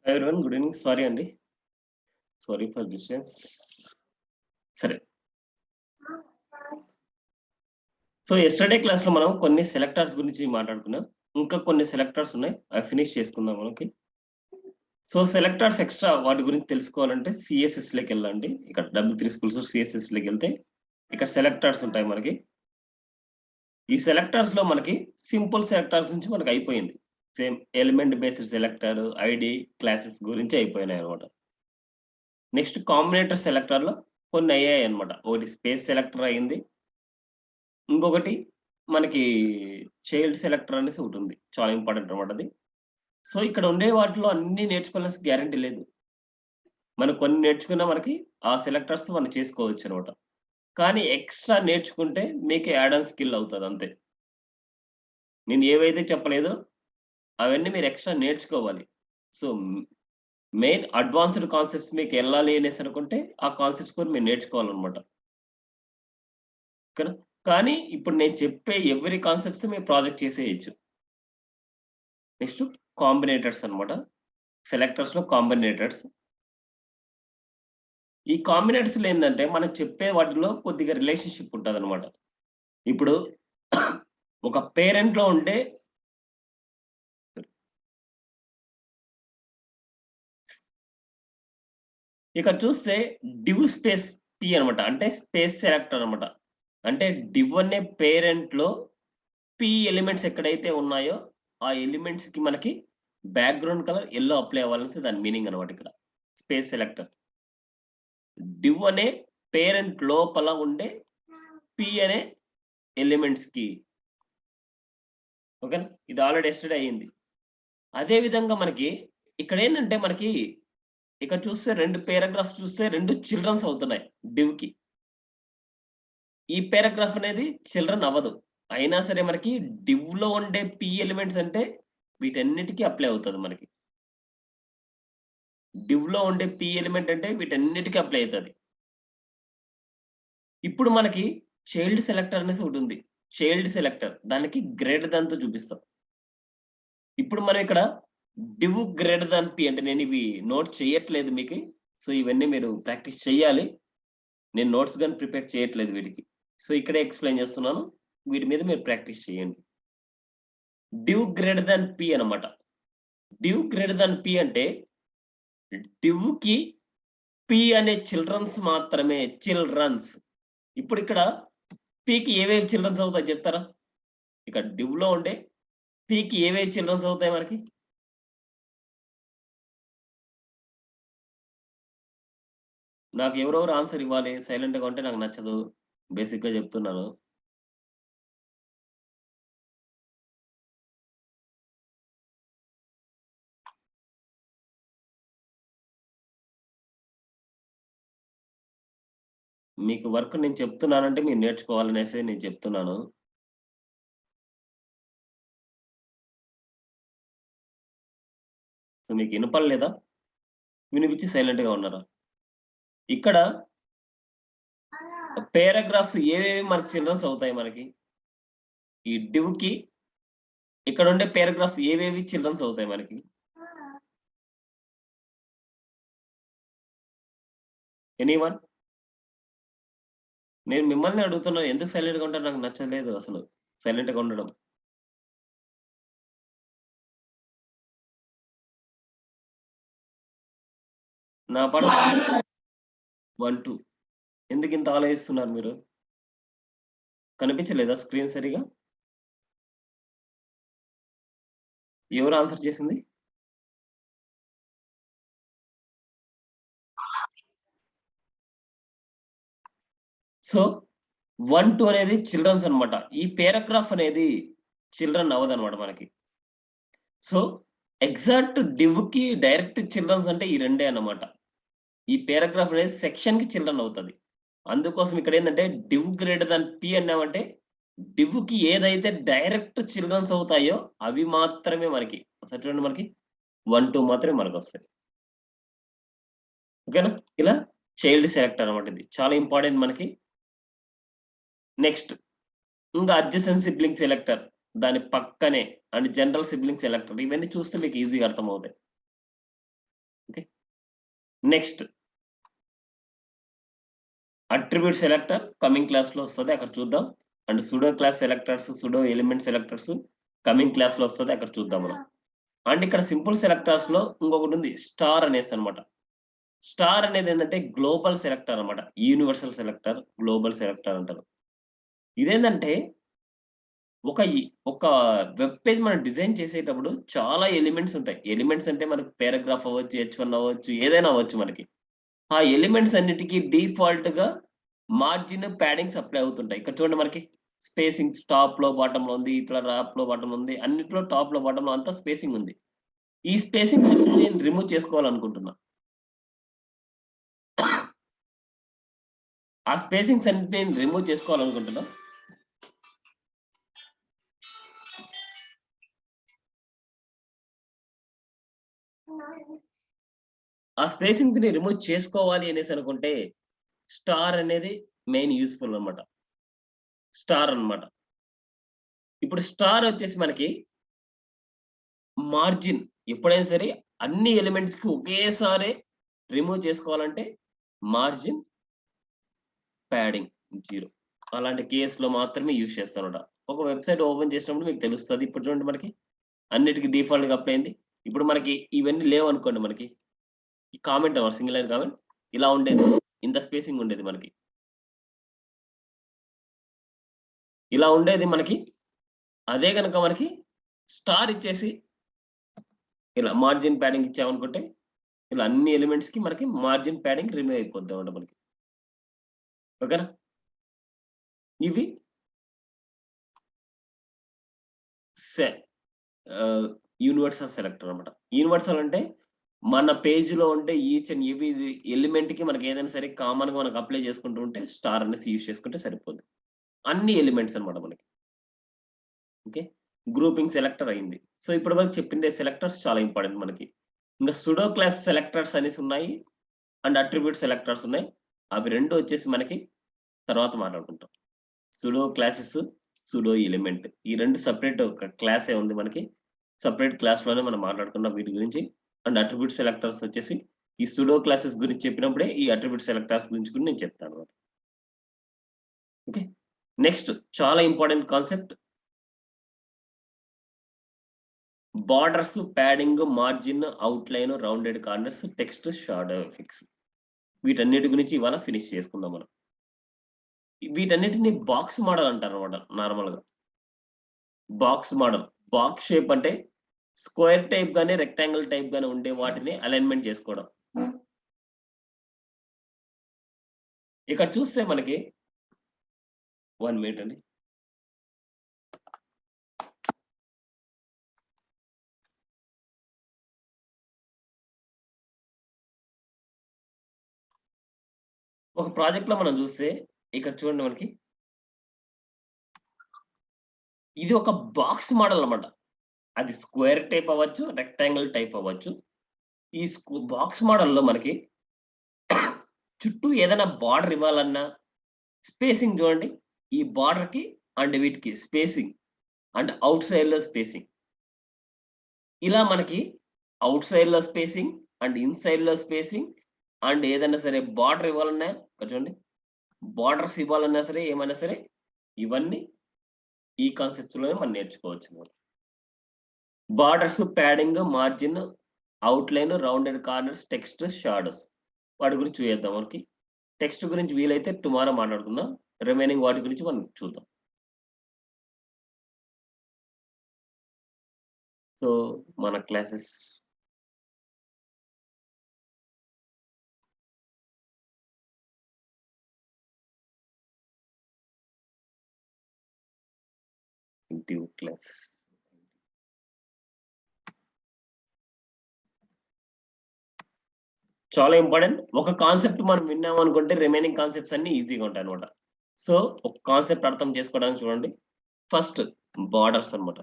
Everyone good evening. Sorry అండి. Sorry for distance. సరే. So yesterday క్లాస్‌లో మనం కొన్ని సెలెక్టర్స్ గురించి మాట్లాడుకున్నాం. ఇంకా కొన్ని సెలెక్టర్స్ ఉన్నాయి. అవి ఫినిష్ చేసుకుందాం మనకి. సో సెలెక్టర్స్ ఎక్స్‌ట్రా వాటి గురించి తెలుసుకోవాలంటే సీఎస్ఎస్‌లోకెళ్ళండి. ఇక్కడ W3 స్కూల్స్ సీఎస్ఎస్‌లోకెళ్తే ఇక్కడ సెలెక్టర్స్ ఉంటాయి మనకి. ఈ సెలెక్టర్స్‌లో మనకి సింపుల్ సెలెక్టర్స్ నుంచి మనకు అయిపోయింది. Same element based selector, ID, classes గురించి అయిపోయినాయన్నమాట. నెక్స్ట్ కాంబినేటర్ సెలెక్టర్‌లో కొన్ని అయ్యాయన్నమాట. ఒకటి స్పేస్ సెలెక్టర్ అయింది. ఇంకొకటి మనకి చైల్డ్ సెలెక్టర్ అనేసి ఒకటుంది. చాలా ఇంపార్టెంట్ అన్నమాట అది. సో ఇక్కడ ఉండే వాటిలో అన్నీ నేర్చుకోవాల్సిన గ్యారంటీ లేదు. మనం కొన్ని నేర్చుకున్నా మనకి ఆ సెలెక్టర్స్ మనం చేసుకోవచ్చన్నమాట. కానీ ఎక్స్‌ట్రా నేర్చుకుంటే మీకు యాడ్ ఆన్ స్కిల్ అవుతది అంతే. నేను ఏవైతే చెప్పలేదో అవన్నీ మీరు ఎక్స్‌ట్రా నేర్చుకోవాలి. సో మెయిన్ అడ్వాన్స్‌డ్ కాన్సెప్ట్స్ మీకెళ్ళాలి అనేసి అనుకుంటే ఆ కాన్సెప్ట్స్ కూడా మీరు నేర్చుకోవాలన్నమాట. ఓకేనా? కానీ ఇప్పుడు నేను చెప్పే ఎవ్రి కాన్సెప్ట్స్ మీరు ప్రాజెక్ట్ చేసేయొచ్చు. నెక్స్ట్ కాంబినేటర్స్ అన్నమాట. సెలెక్టర్స్‌లో కాంబినేటర్స్. ఈ కాంబినేటర్స్‌లో ఏందంటే మనం చెప్పే వాటిలో కొద్దిగా రిలేషన్‌షిప్ ఉంటదన్నమాట. ఇప్పుడు ఒక పేరెంట్‌లో ఉండే ఇక్కడ చూస్తే డివ్ స్పేస్ పి అన్నమాట. అంటే స్పేస్ సెలెక్టర్ అన్నమాట. అంటే డివ్ అనే పేరెంట్‌లో పి ఎలిమెంట్స్ ఎక్కడైతే ఉన్నాయో ఆ ఎలిమెంట్స్‌కి మనకి బ్యాక్‌గ్రౌండ్ కలర్ యెల్లో అప్లై అవ్వాలనేసి దాని మీనింగ్ అన్నమాట ఇక్కడ. Space selector. డివ్ అనే పేరెంట్ లోపల ఉండే పి అనే ఎలిమెంట్స్‌కి. ఓకేనా? ఇది ఆల్రెడీ యెస్టర్‌డే అయింది. అదే విధంగా మనకి ఇక్కడేందంటే మనకి ఇక్కడ చూస్తే 2 పారాగ్రాఫ్స్ చూస్తే 2 చిల్డ్రన్స్ అవుతున్నాయి డివ్‌కి. ఈ పారాగ్రాఫ్ అనేది చిల్డ్రన్ అవ్వదు. అయినా సరే మనకి డివ్‌లో ఉండే పి ఎలిమెంట్స్ అంటే వీటన్నిటికి అప్లై అవుతది మనకి. డివ్‌లో ఉండే పి ఎలిమెంట్ అంటే వీటన్నిటికి అప్లై అయితది. ఇప్పుడు మనకి చైల్డ్ సెలెక్టర్ అనేసి ఒకటుంది. చైల్డ్ సెలెక్టర్ దానికి గ్రేటర్ దాన్‌తో చూపిస్తాం. ఇప్పుడు మనం ఇక్కడ డివ్ గ్రేటర్ దాన్ పి అంటే నేనివి నోట్ చేయట్లేదు మీకి. సో ఇవన్నీ మీరు ప్రాక్టీస్ చెయ్యాలి. నేను నోట్స్ గాని ప్రిపేర్ చేయట్లేదు వీటికి. సో ఇక్కడే ఎక్స్‌ప్లెయిన్ చేస్తున్నాను. వీటి మీద మీరు ప్రాక్టీస్ చేయండి. డివ్ గ్రేటర్ దాన్ పి అన్నమాట. డివ్ గ్రేటర్ దాన్ పి అంటే డివ్‌కి పి అనే చిల్డ్రన్స్ మాత్రమే చిల్డ్రన్స్. ఇప్పుడిక్కడ పికి ఏవేవి చిల్డ్రన్స్ అవుతాయి చెప్తారా? ఇక్కడ డివ్‌లో ఉండే పికి ఏవేవి చిల్డ్రన్స్ అవుతాయి మనకి? నాకు ఎవరెవరు ఆన్సర్ ఇవ్వాలి. సైలెంట్‌గా ఉంటే నాకు నచ్చదు. బేసిక్‌గా చెప్తున్నాను. మీకు వర్క్ నేను చెప్తున్నానంటే మీరు నేర్చుకోవాలనేసే నేను చెప్తున్నాను. సో మీకు ఇనపడలేదా? వినిపించి సైలెంట్‌గా ఉన్నారా? ఇక్కడ పారాగ్రాఫ్స్ ఏవేవి మనకి చిల్డ్రన్స్ అవుతాయి మనకి? ఈ డివ్‌కి ఇక్కడుండే పారాగ్రాఫ్స్ ఏవేవి చిల్డ్రన్స్ అవుతాయి మనకి? ఎనీవన్? నేను మిమ్మల్నే అడుగుతున్నాను. ఎందుకు సైలెంట్‌గా ఉంటారో నాకు నచ్చలేదు అసలు. సైలెంట్‌గా ఉండడం. నా పాట 1, 2 ఎందుకింత ఆలోచిస్తున్నారు మీరు? కనిపించలేదా స్క్రీన్ సరిగ్గా? ఎవరు ఆన్సర్ చేసింది? సో 1, 2 అనేది చిల్డ్రన్స్ అన్నమాట. ఈ పారాగ్రాఫ్ అనేది చిల్డ్రన్ అవ్వదన్నమాట మనకి. సో ఎగ్జాక్ట్ డివ్‌కి డైరెక్ట్ చిల్డ్రన్స్ అంటే ఈ రెండే అన్నమాట. ఈ పారాగ్రాఫ్ అనేది సెక్షన్‌కి చిల్డ్రన్ అవుతది. అందుకోసం ఇక్కడేందంటే డివ్ గ్రేటర్ థాన్ పి అన్నామంటే డివ్‌కి ఏదైతే డైరెక్ట్ చిల్డ్రన్స్ అవుతాయో అవి మాత్రమే మనకి. ఒకసారి చూడండి మనకి 1, 2 మాత్రమే మనకొస్తాయి. ఓకేనా? ఇలా చైల్డ్ సెలెక్టర్ అన్నమాట ఇది. చాలా ఇంపార్టెంట్ మనకి. నెక్స్ట్ ఇంగా అడ్జసెంట్ సిబ్లింగ్ సెలెక్టర్. దాని పక్కనే అండ్ జనరల్ సిబ్లింగ్ సెలెక్టర్ ఇవన్నీ చూస్తే మీకు ఈజీగా అర్థమవుతాయి. Okay. Next attribute selector coming క్లాస్‌లో వస్తది. అక్కడ చూద్దాం. And pseudo class selectors, pseudo element selectors coming క్లాస్‌లో వస్తది. అక్కడ చూద్దాం మనం. అండ్ ఇక్కడ సింపుల్ సెలెక్టర్స్‌లో ఇంకొకటుంది స్టార్ అనేసనమాట. స్టార్ అనేది ఏందంటే గ్లోబల్ సెలెక్టర్ అన్నమాట. యూనివర్సల్ సెలెక్టర్, గ్లోబల్ సెలెక్టర్ అంటారు. ఇదేందంటే ఒక వెబ్ పేజ్ మనం డిజైన్ చేసేటప్పుడు చాలా ఎలిమెంట్స్ ఉంటాయి. ఎలిమెంట్స్ అంటే మనకు పారాగ్రాఫ్ అవ్వచ్చు, H1 అవ్వచ్చు, ఏదైనా అవ్వచ్చు మనకి. ఆ ఎలిమెంట్స్ అన్నిటికి డిఫాల్ట్‌గా మార్జిన్, ప్యాడింగ్స్ అప్లై అవుతుంటాయి. ఇక్కడ చూడండి మనకి స్పేసింగ్ టాప్‌లో, బాటమ్‌లో ఉంది. ఇట్లా టాప్‌లో, బాటమ్‌లో ఉంది. అన్నిట్లో టాప్‌లో, బాటమ్‌లో అంతా స్పేసింగ్ ఉంది. ఈ స్పేసింగ్స్ అన్ని నేను రిమూవ్ చేసుకోవాలనుకుంటున్నా. ఆ స్పేసింగ్స్ అన్నిటిని నేను రిమూవ్ చేసుకోవాలనుకుంటున్నా. ఆ స్పేసింగ్స్‌ని రిమూవ్ చేసుకోవాలి అనేసి అనుకుంటే స్టార్ అనేది మెయిన్ యూజ్‌ఫుల్ అన్నమాట. స్టార్ అన్నమాట. ఇప్పుడు స్టార్ వచ్చేసి మనకి మార్జిన్ ఎప్పుడైనా సరే అన్ని ఎలిమెంట్స్‌కి ఒకేసారి రిమూవ్ చేసుకోవాలంటే మార్జిన్, ప్యాడింగ్ 0 అలాంటి కేస్‌లో మాత్రమే యూజ్ చేస్తానన్నమాట. ఒక వెబ్‌సైట్ ఓపెన్ చేసినప్పుడు మీకు తెలుస్తది. ఇప్పుడు చూడండి మనకి అన్నిటికి డిఫాల్ట్‌గా అప్లై అయింది. ఇప్పుడు మనకి ఇవన్నీ లేవనుకోండి మనకి. ఈ కామెంట్ సింగిల్ లైన్ కామెంట్ ఇలా ఉండేది. ఇంత స్పేసింగ్ ఉండేది మనకి. ఇలా ఉండేది మనకి. అదే గనక మనకి స్టార్ ఇచ్చేసి ఇలా మార్జిన్ ప్యాడింగ్ ఇచ్చామనుకుంటే ఇలా అన్ని ఎలిమెంట్స్‌కి మనకి మార్జిన్ ప్యాడింగ్ రిమూవ్ అయిపోద్దన్నమాట మనకి. ఓకేనా? ఇవి సె ఆహ్, యూనివర్సల్ సెలెక్టర్ అన్నమాట. యూనివర్సల్ అంటే మన పేజ్‌లో ఉండే ఈచ్ అండ్ ఎవ్రి ఎలిమెంట్‌కి మనకి ఏదైనా సరే కామన్‌గా మనకు అప్లై చేసుకుంటూ ఉంటే స్టార్ అనేసి యూజ్ చేసుకుంటే సరిపోద్ది. అన్ని ఎలిమెంట్స్ అన్నమాట మనకి. ఓకే. గ్రూపింగ్ సెలెక్టర్ అయింది. సో, ఇప్పటి వరకు చెప్పిండే సెలెక్టర్స్ చాలా ఇంపార్టెంట్ మనకి. ఇంగా సూడో క్లాస్ సెలెక్టర్స్ అనేసి ఉన్నాయి. అండ్ అట్రిబ్యూట్ సెలెక్టర్స్ ఉన్నాయి. అవి 2 వచ్చేసి మనకి తర్వాత మాట్లాడుకుంటాం. Pseudo classes, pseudo element. ఈ 2 సెపరేట్ ఒక క్లాసే ఉంది మనకి. సెపరేట్ క్లాస్‌లోనే మనం మాట్లాడుకున్నాం వీటి గురించి. అండ్ అట్రిబ్యూట్ సెలెక్టర్స్ వచ్చేసి ఈ సూడో క్లాసెస్ గురించి చెప్పినప్పుడే ఈ అట్రిబ్యూట్ సెలెక్టర్స్ గురించి కూడా నేను చెప్తాను. ఓకే. నెక్స్ట్ చాలా important concept borders, padding, margin, outline, rounded corners, text, shadow effects. వీటన్నిటి గురించి ఇవాళ ఫినిష్ చేసుకుందాం మనం. వీటన్నిటిని బాక్స్ మోడల్ అంటారన్నమాట నార్మల్‌గా. Box model. బాక్స్ షేప్ అంటే స్క్వేర్ టైప్ గాని, రెక్టాంగిల్ టైప్ గాని ఉండే వాటిని అలైన్‌మెంట్ చేసుకోవడం. ఇక్కడ చూస్తే మనకి 1 మినిట్ అండి. ఒక ప్రాజెక్ట్‌లో మనం చూస్తే ఇక్కడ చూడండి మనకి ఇది ఒక బాక్స్ మోడల్ అన్నమాట. అది స్క్వేర్ టైప్ అవ్వచ్చు, రెక్టాంగిల్ టైప్ అవ్వచ్చు. ఈ బాక్స్ మోడల్‌లో మనకి చుట్టూ ఏదైనా బార్డర్ ఇవ్వాలన్నా స్పేసింగ్ చూడండి. ఈ బార్డర్‌కి అండ్ వీటికి స్పేసింగ్ అండ్ ఔట్ సైడ్‌లో స్పేసింగ్. ఇలా మనకి ఔట్ సైడ్‌లో స్పేసింగ్ అండ్ ఇన్‌సైడ్‌లో స్పేసింగ్ అండ్ ఏదైనా సరే బార్డర్ ఇవ్వాలన్నా ఇక్కడ చూడండి. బార్డర్స్ ఇవ్వాలన్నా సరే, ఏమైనా సరే ఇవన్నీ ఈ కాన్సెప్ట్స్‌లోనే మనం నేర్చుకోవచ్చన్నమాట. Borders, padding, margin, outline, rounded corners, text, shadows వాటి గురించి చూద్దాం మనకి. టెక్స్ట్ గురించి వీలైతే టుమారో మాట్లాడుకుందాం. రిమైనింగ్ వాటి గురించి మనం చూద్దాం. సో, మన క్లాసెస్ ఇంటివ్ క్లాస్. చాలా ఇంపార్టెంట్. ఒక కాన్సెప్ట్ మనం విన్నామనుకుంటే రిమైనింగ్ కాన్సెప్ట్స్ అన్నీ ఈజీగా ఉంటాయన్నమాట. సో, ఒక కాన్సెప్ట్ అర్థం చేసుకోవడానికి చూడండి. ఫస్ట్ బార్డర్స్ అన్నమాట.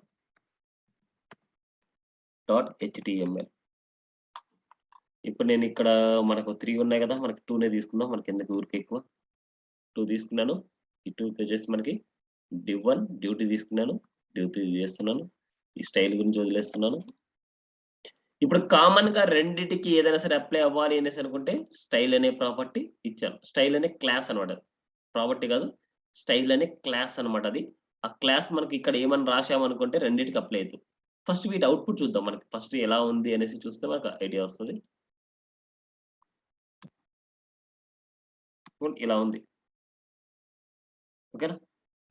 .html. ఇప్పుడు నేను ఇక్కడ మనకు 3 ఉన్నాయి కదా! మనకి 2నే తీసుకుందాం. మనకెందుకు ఊరికే ఎక్కువ. 2 తీసుకున్నాను. ఈ 2కి వచ్చేసి మనకి div1, div2 తీసుకున్నాను. చేస్తున్నాను. ఈ స్టైల్ గురించి వదిలేస్తున్నాను. ఇప్పుడు కామన్ గా రెండిటికి ఏదైనా సరే అప్లై అవ్వాలి అనేసి అనుకుంటే స్టైల్ అనే ప్రాపర్టీ ఇచ్చాను. స్టైల్ అనే క్లాస్ అనమాట. ప్రాపర్టీ కాదు. స్టైల్ అనే క్లాస్ అనమాట అది. ఆ క్లాస్ మనకి ఇక్కడ ఏమని రాసామనుకుంటే రెండిటికి అప్లై అవుతుంది. ఫస్ట్ వీటి అవుట్‌పుట్ చూద్దాం. మనకి ఫస్ట్ ఎలా ఉంది అనేసి చూస్తే మనకు ఐడియా వస్తది. ఇలా ఉంది. ఓకేనా?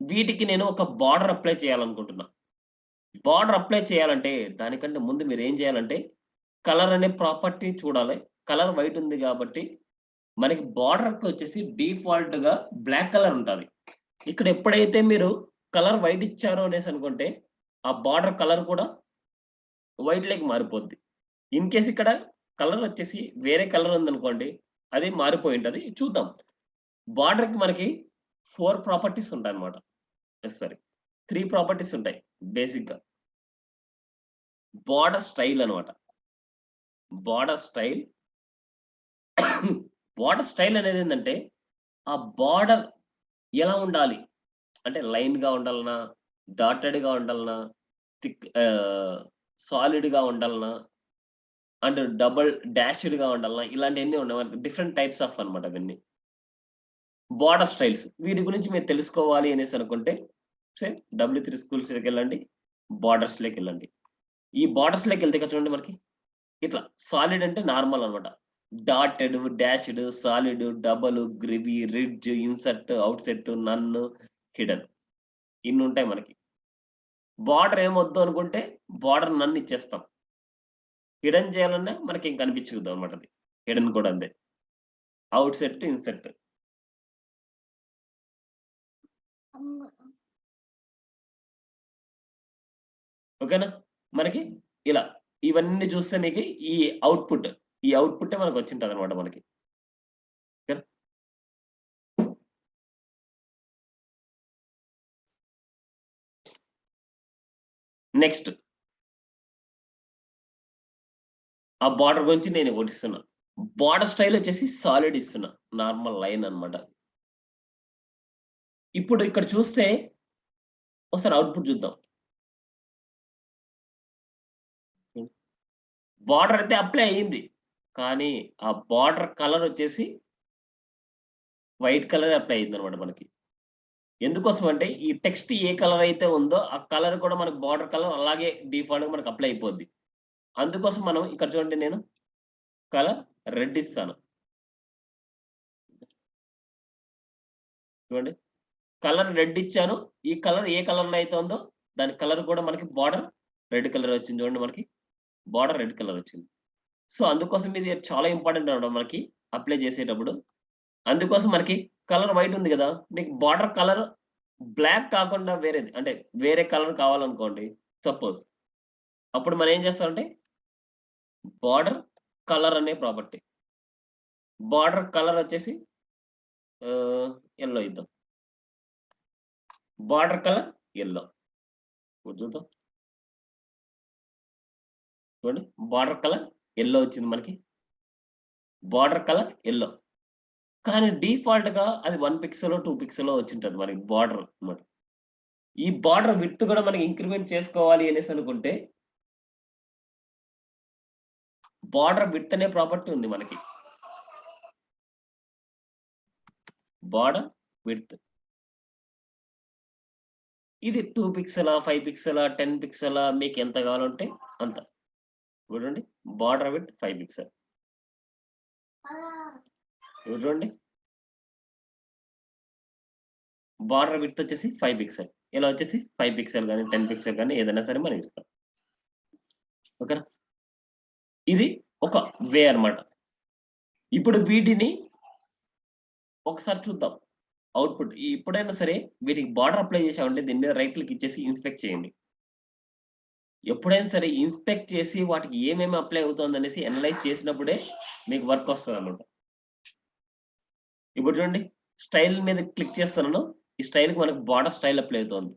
వీటికి నేను ఒక బార్డర్ అప్లై చేయాలనుకుంటున్నా. బార్డర్ అప్లై చేయాలంటే దానికంటే ముందు మీరేం చేయాలంటే కలర్ అనే ప్రాపర్టీ చూడాలి. కలర్ వైట్ ఉంది కాబట్టి మనకి బార్డర్‌కొచ్చేసి డిఫాల్ట్‌గా బ్లాక్ కలర్ ఉంటది. ఇక్కడ ఎప్పుడైతే మీరు కలర్ వైట్ ఇచ్చారో అనేసి అనుకుంటే ఆ బార్డర్ కలర్ కూడా వైట్‌లోకి మారిపోద్ది. ఇన్ కేస్ ఇక్కడ కలర్ వచ్చేసి వేరే కలర్ ఉందనుకోండి అది మారిపోయుంటది. చూద్దాం. బార్డర్‌కి మనకి 4 ప్రాపర్టీస్ ఉంటాయన్నమాట. సారీ 3 ప్రాపర్టీస్ ఉంటాయి బేసిక్‌గా. బార్డర్ స్టైల్ అన్నమాట. బార్డర్ స్టైల్ బార్డర్ స్టైల్ అనేది ఏందంటే ఆ బార్డర్ ఎలా ఉండాలి? అంటే లైన్‌గా ఉండాలనా? డాటెడ్‌గా ఉండాలనా? సాలిడ్‌గా ఉండాలనా? And double డాష్డ్‌గా ఉండాలనా? ఇలాంటియన్నీ ఉన్నాయి. మనకి డిఫరెంట్ టైప్స్ ఆఫ్ అన్నమాట అవన్నీ. Border styles. వీటి గురించి మీరు తెలుసుకోవాలి అనేసి అనుకుంటే సేమ్ W3 స్కూల్స్‌లోకెళ్ళండి. బార్డర్స్‌లోకెళ్ళండి. ఈ బార్డర్స్‌లోకెళ్తే ఇక్కడ చూడండి మనకి ఇట్లా సాలిడ్ అంటే నార్మల్ అన్నమాట. Dotted, dashed, solid, double, groove, ridge, inset, outset, none, hidden ఇన్నుంటాయి మనకి. బార్డర్ ఏమొద్దు అనుకుంటే బార్డర్ నన్ ఇచ్చేస్తాం. హిడెన్ చేయాలన్నా మనకేం కనిపించదు అన్నమాట అది. హిడెన్ కూడా అంతే. ఔట్‌సెట్, ఇన్సర్ట్. ఓకేనా? మనకి ఇలా ఇవన్నీ చూస్తే మీకు ఈ ఔట్‌పుట్. ఈ ఔట్‌పుట్టే మనకు వచ్చింటదన్నమాట మనకి. ఓకేనా? నెక్స్ట్ ఆ బార్డర్ గురించి నేను ఒకటిస్తున్నా. బార్డర్ స్టైల్ వచ్చేసి సాలిడ్ ఇస్తున్నా. నార్మల్ లైన్ అన్నమాట. ఇప్పుడు ఇక్కడ చూస్తే ఒకసారి ఔట్‌పుట్ చూద్దాం. బార్డర్ అయితే అప్లై అయింది. కానీ ఆ బార్డర్ కలర్ వచ్చేసి వైట్ కలర్ అప్లై అయిందన్నమాట మనకి. ఎందుకోసం అంటే ఈ టెక్స్ట్ ఏ కలర్ అయితే ఉందో ఆ కలర్ కూడా మనకు బార్డర్ కలర్ అలాగే డిఫాల్ట్‌గా మనకు అప్లై అయిపోద్ది. అందుకోసం మనం ఇక్కడ చూడండి నేను కలర్ రెడ్ ఇస్తాను. చూడండి. కలర్ రెడ్ ఇచ్చాను. ఈ కలర్ ఏ కలర్‌లో అయితే ఉందో దాని కలర్ కూడా మనకి బార్డర్ రెడ్ కలర్ వచ్చింది చూడండి మనకి. బార్డర్ రెడ్ కలర్ వచ్చింది. సో, అందుకోసం ఇది చాలా ఇంపార్టెంట్ అన్నమాట మనకి అప్లై చేసేటప్పుడు. అందుకోసం మనకి కలర్ వైట్ ఉంది గదా! మీకు బార్డర్ కలర్ బ్లాక్ కాకుండా వేరేది అంటే వేరే కలర్ కావాలనుకోండి సపోజ్. అప్పుడు మనం ఏం చేస్తామంటే బార్డర్ కలర్ అనే ప్రాపర్టీ. బార్డర్ కలర్ వచ్చేసి యెల్లో ఇద్దాం. Border colour yellow. ఇప్పుడు చూద్దాం. చూడండి బార్డర్ కలర్ యెల్లో వచ్చింది మనకి. Border colour yellow. కానీ డిఫాల్ట్‌గా అది 1 పిక్సెలో, 2 పిక్సెలో వచ్చుంటది మనకి బార్డర్ అన్నమాట. ఈ బార్డర్ విడ్త్ కూడా మనకి ఇంక్రిమెంట్ చేసుకోవాలి అనేసి అనుకుంటే బార్డర్ విడ్త్ అనే ప్రాపర్టీ ఉంది మనకి. Border width. ఇది 2 పిక్సెలా, 5 పిక్సెలా, 10 పిక్సెలా మీకెంత కావాలంటే అంత. చూడండి బార్డర్ విడ్త్ 5 పిక్సెల్. చూడండి. బార్డర్ విడ్త్ వచ్చేసి 5 పిక్సెల్. ఇలా వచ్చేసి 5 పిక్సెల్ గాని, 10 పిక్సెల్ గాని ఏదైనా సరే మనం ఇస్తాం. ఓకేనా? ఇది ఒక వే అన్నమాట. ఇప్పుడు వీటిని ఒకసారి చూద్దాం. అవుట్‌పుట్. ఎప్పుడైనా సరే వీటికి బార్డర్ అప్లై చేశామంటే దీని మీద రైట్ క్లిక్ ఇచ్చేసి ఇన్స్పెక్ట్ చేయండి. ఎప్పుడైనా సరే ఇన్స్పెక్ట్ చేసి వాటికి ఏమేమి అప్లై అవుతుందనేసి అనలైజ్ చేసినప్పుడే మీకు వర్క్ వస్తదన్నమాట. ఇప్పుడు చూడండి స్టైల్ మీద క్లిక్ చేస్తున్నాను. ఈ స్టైల్‌కి మనకు బార్డర్ స్టైల్ అప్లై అవుతోంది.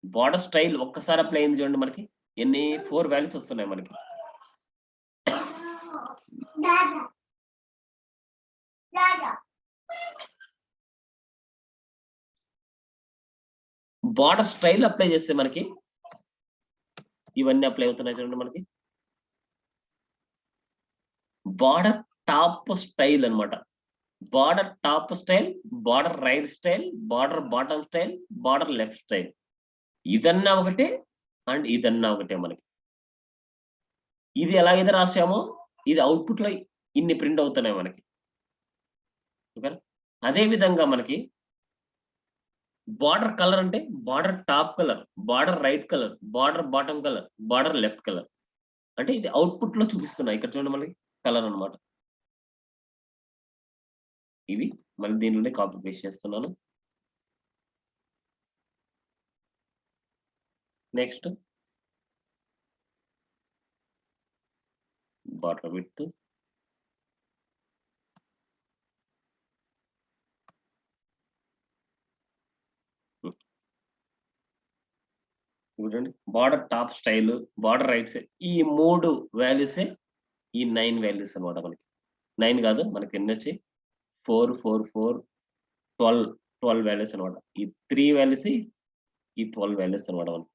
బార్డర్ స్టైల్ ఒక్కసారి అప్లై అయింది చూడండి మనకి. ఎన్ని 4 వాల్యూస్ వస్తున్నాయి మనకి. బార్డర్ స్టైల్ అప్లై చేస్తే మనకి ఇవన్నీ అప్లై అవుతున్నాయి చూడండి మనకి. బార్డర్ టాప్ స్టైల్ అన్నమాట. Border top style, border right style, border bottom style, border left style. ఇదన్నా ఒకటే అండ్ ఇదన్నా ఒకటే మనకి. ఇది ఎలాగైతే రాసామో ఇది అవుట్‌పుట్‌లో ఇన్ని ప్రింట్ అవుతున్నాయి మనకి. ఓకేనా? అదే విధంగా మనకి బార్డర్ కలర్ అంటే border top colour, border right colour, border bottom colour, border left colour. అంటే ఇది అవుట్‌పుట్‌లో చూపిస్తున్నా. ఇక్కడ చూడండి మనకి కలర్ అన్నమాట. ఇవి మళ్ళీ దీని నుండి కాపీ పేస్ట్ చేస్తున్నాను. Next border width. చూడండి border top style, border right side ఈ 3 వాల్యూసే ఈ 9 వాల్యూస్ అన్నమాట మనకి. 9 కాదు మనకి ఎన్ని వచ్చాయి 4, 4, 4, 12, 12 వాల్యూస్ అన్నమాట. ఈ 3 వాల్యూస్ ఈ 12 వాల్యూస్ అన్నమాట మనకి.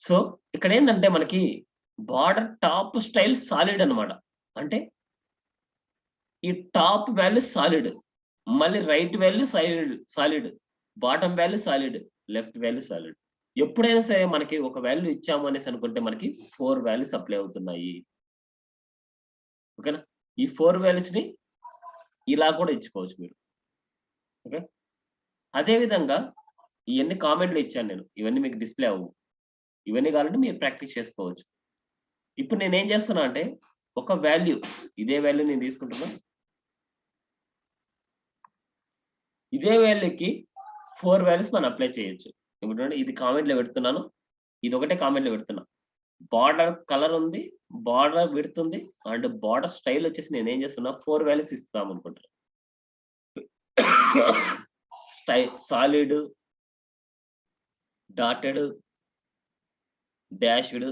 సో ఇక్కడ ఏంటంటే మనకి బార్డర్ టాప్ స్టైల్ సాలిడ్ అన్నమాట. అంటే ఈ టాప్ వాల్యూ సాలిడ్, మళ్ళీ right value solid, bottom value solid, left value solid. ఎప్పుడైనా సరే మనకి ఒక వాల్యూ ఇచ్చాము అనేసి అనుకుంటే మనకి 4 వాల్యూస్ అప్లై అవుతున్నాయి. ఓకేనా? ఈ 4 వాల్యూస్‌ని ఇలా కూడా ఇచ్చుకోవచ్చు మీరు. ఓకే. అదే విధంగా ఇయన్నీ కామెంట్‌లో ఇచ్చాను నేను. ఇవన్నీ మీకు డిస్‌ప్లే అవ్వవు. ఇవన్నీ కావాలంటే మీరు ప్రాక్టీస్ చేసుకోవచ్చు. ఇప్పుడు నేనేం చేస్తున్నా అంటే ఒక వాల్యూ ఇదే వాల్యూ నేను తీసుకుంటున్నా. ఇదే వాల్యూకి 4 వాల్యూస్ మనం అప్లై చేయొచ్చు. ఇప్పుడు చూడండి ఇది కామెంట్‌లో పెడుతున్నాను. ఇదొకటే కామెంట్‌లో పెడుతున్నా. బార్డర్ కలర్ ఉంది, బార్డర్ విడ్త్ ఉంది అండ్ బార్డర్ స్టైల్ వచ్చేసి నేనేం చేస్తున్నా 4 వాల్యూస్ ఇస్తాం అనుకుంటున్నా. Solid, dotted, dashed,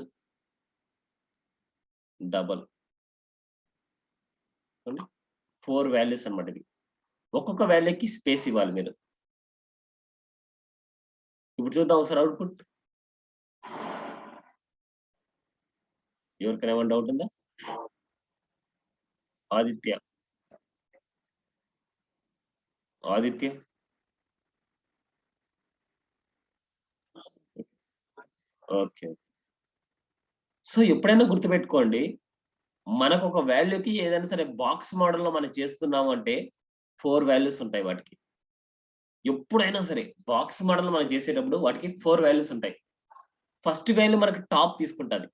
double. 4 values అన్నమాట ఇది. ఒక్కొక్క వాల్యూకి స్పేస్ ఇవ్వాలి మీరు. ఇప్పుడు చూద్దాం ఒకసారి అవుట్‌పుట్. ఎవరికైనా ఏమైనా డౌట్ ఉందా? ఆదిత్య. ఆదిత్య. ఓకే. సో ఎప్పుడైనా గుర్తుపెట్టుకోండి. మనకొక వాల్యూకి ఏదైనా సరే బాక్స్ మోడల్‌లో మనం చేస్తున్నాము అంటే 4 వాల్యూస్ ఉంటాయి వాటికి. ఎప్పుడైనా సరే బాక్స్ మోడల్ మనం చేసేటప్పుడు వాటికి 4 వాల్యూస్ ఉంటాయి. ఫస్ట్ వాల్యూ మనకి టాప్ తీసుకుంటది.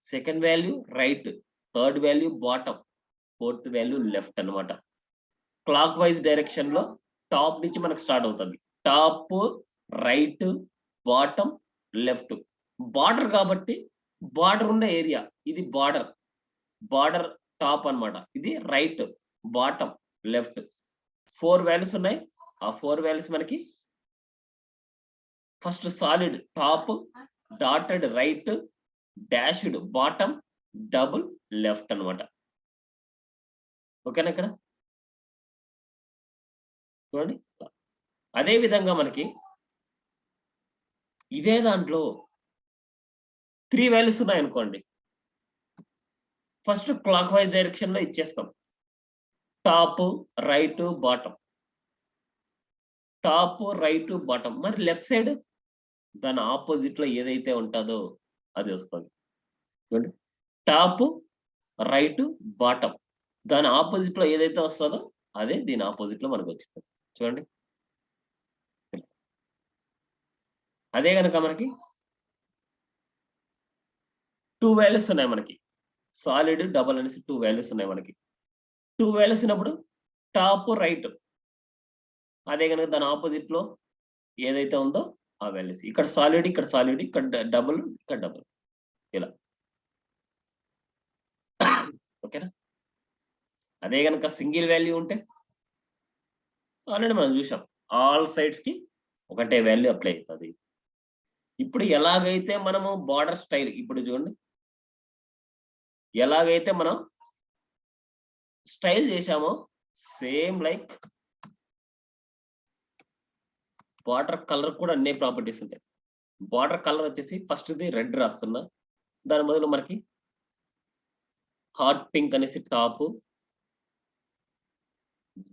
Second value right, third value bottom, fourth value left అన్నమాట. క్లాక్ వైస్ డైరెక్షన్‌లో టాప్ నుంచి మనకు స్టార్ట్ అవుతది. Top, right, bottom, left. Border కాబట్టి బార్డర్ ఉన్న ఏరియా ఇది బార్డర్. బార్డర్ టాప్ అన్నమాట. ఇది రైట్, బాటమ్, లెఫ్ట్. 4 వాల్యూస్ ఉన్నాయి. ఆ 4 వాల్యూస్ మనకి first solid top, dotted right, dashed bottom, double left అన్నమాట. ఓకేనా ఇక్కడ? చూడండి. అదే విధంగా మనకి ఇదే దాంట్లో 3 వాల్యూస్ ఉన్నాయనుకోండి. ఫస్ట్ క్లాక్ వైస్ డైరెక్షన్‌లో ఇచ్చేస్తాం. Top, right, bottom. Top, right, bottom. మరి లెఫ్ట్ సైడ్ దాని అపోజిట్‌లో ఏదైతే ఉంటదో అది వస్తది. చూడండి. Top, right, bottom. దాని అపోజిట్‌లో ఏదైతే వస్తదో అదే దీని అపోజిట్‌లో మనకొచ్చేస్తది. చూడండి. అదే గనక మనకి 2 వాల్యూస్ ఉన్నాయి మనకి. సాలిడ్, డబుల్ అనేసి 2 వాల్యూస్ ఉన్నాయి మనకి. 2 వాల్యూస్ ఉన్నప్పుడు టాప్, రైట్. అదే గనక దాని అపోజిట్‌లో ఏదైతే ఉందో ఆ వాల్యూస్. ఇక్కడ సాలిడ్, ఇక్కడ సాలిడ్, ఇక్కడ డబుల్, ఇక్కడ డబుల్. ఇలా. ఓకేనా? అదే గనక సింగిల్ వాల్యూ ఉంటే ఆల్రెడీ మనం చూసాం. ఆల్ సైడ్స్‌కి ఒకటే వాల్యూ అప్లై అయితది. ఇప్పుడు ఎలాగైతే మనము బార్డర్ స్టైల్ ఇప్పుడు చూడండి. ఎలాగైతే మనం స్టైల్ చేశామో సేమ్ లైక్ బార్డర్ కలర్ కూడా అన్ని ప్రాపర్టీస్ ఉంటాయి. బార్డర్ కలర్ వచ్చేసి ఫస్ట్ది రెడ్ రాస్తున్నా, దాని బదులు మనకి హాట్ పింక్ అనేసి టాప్,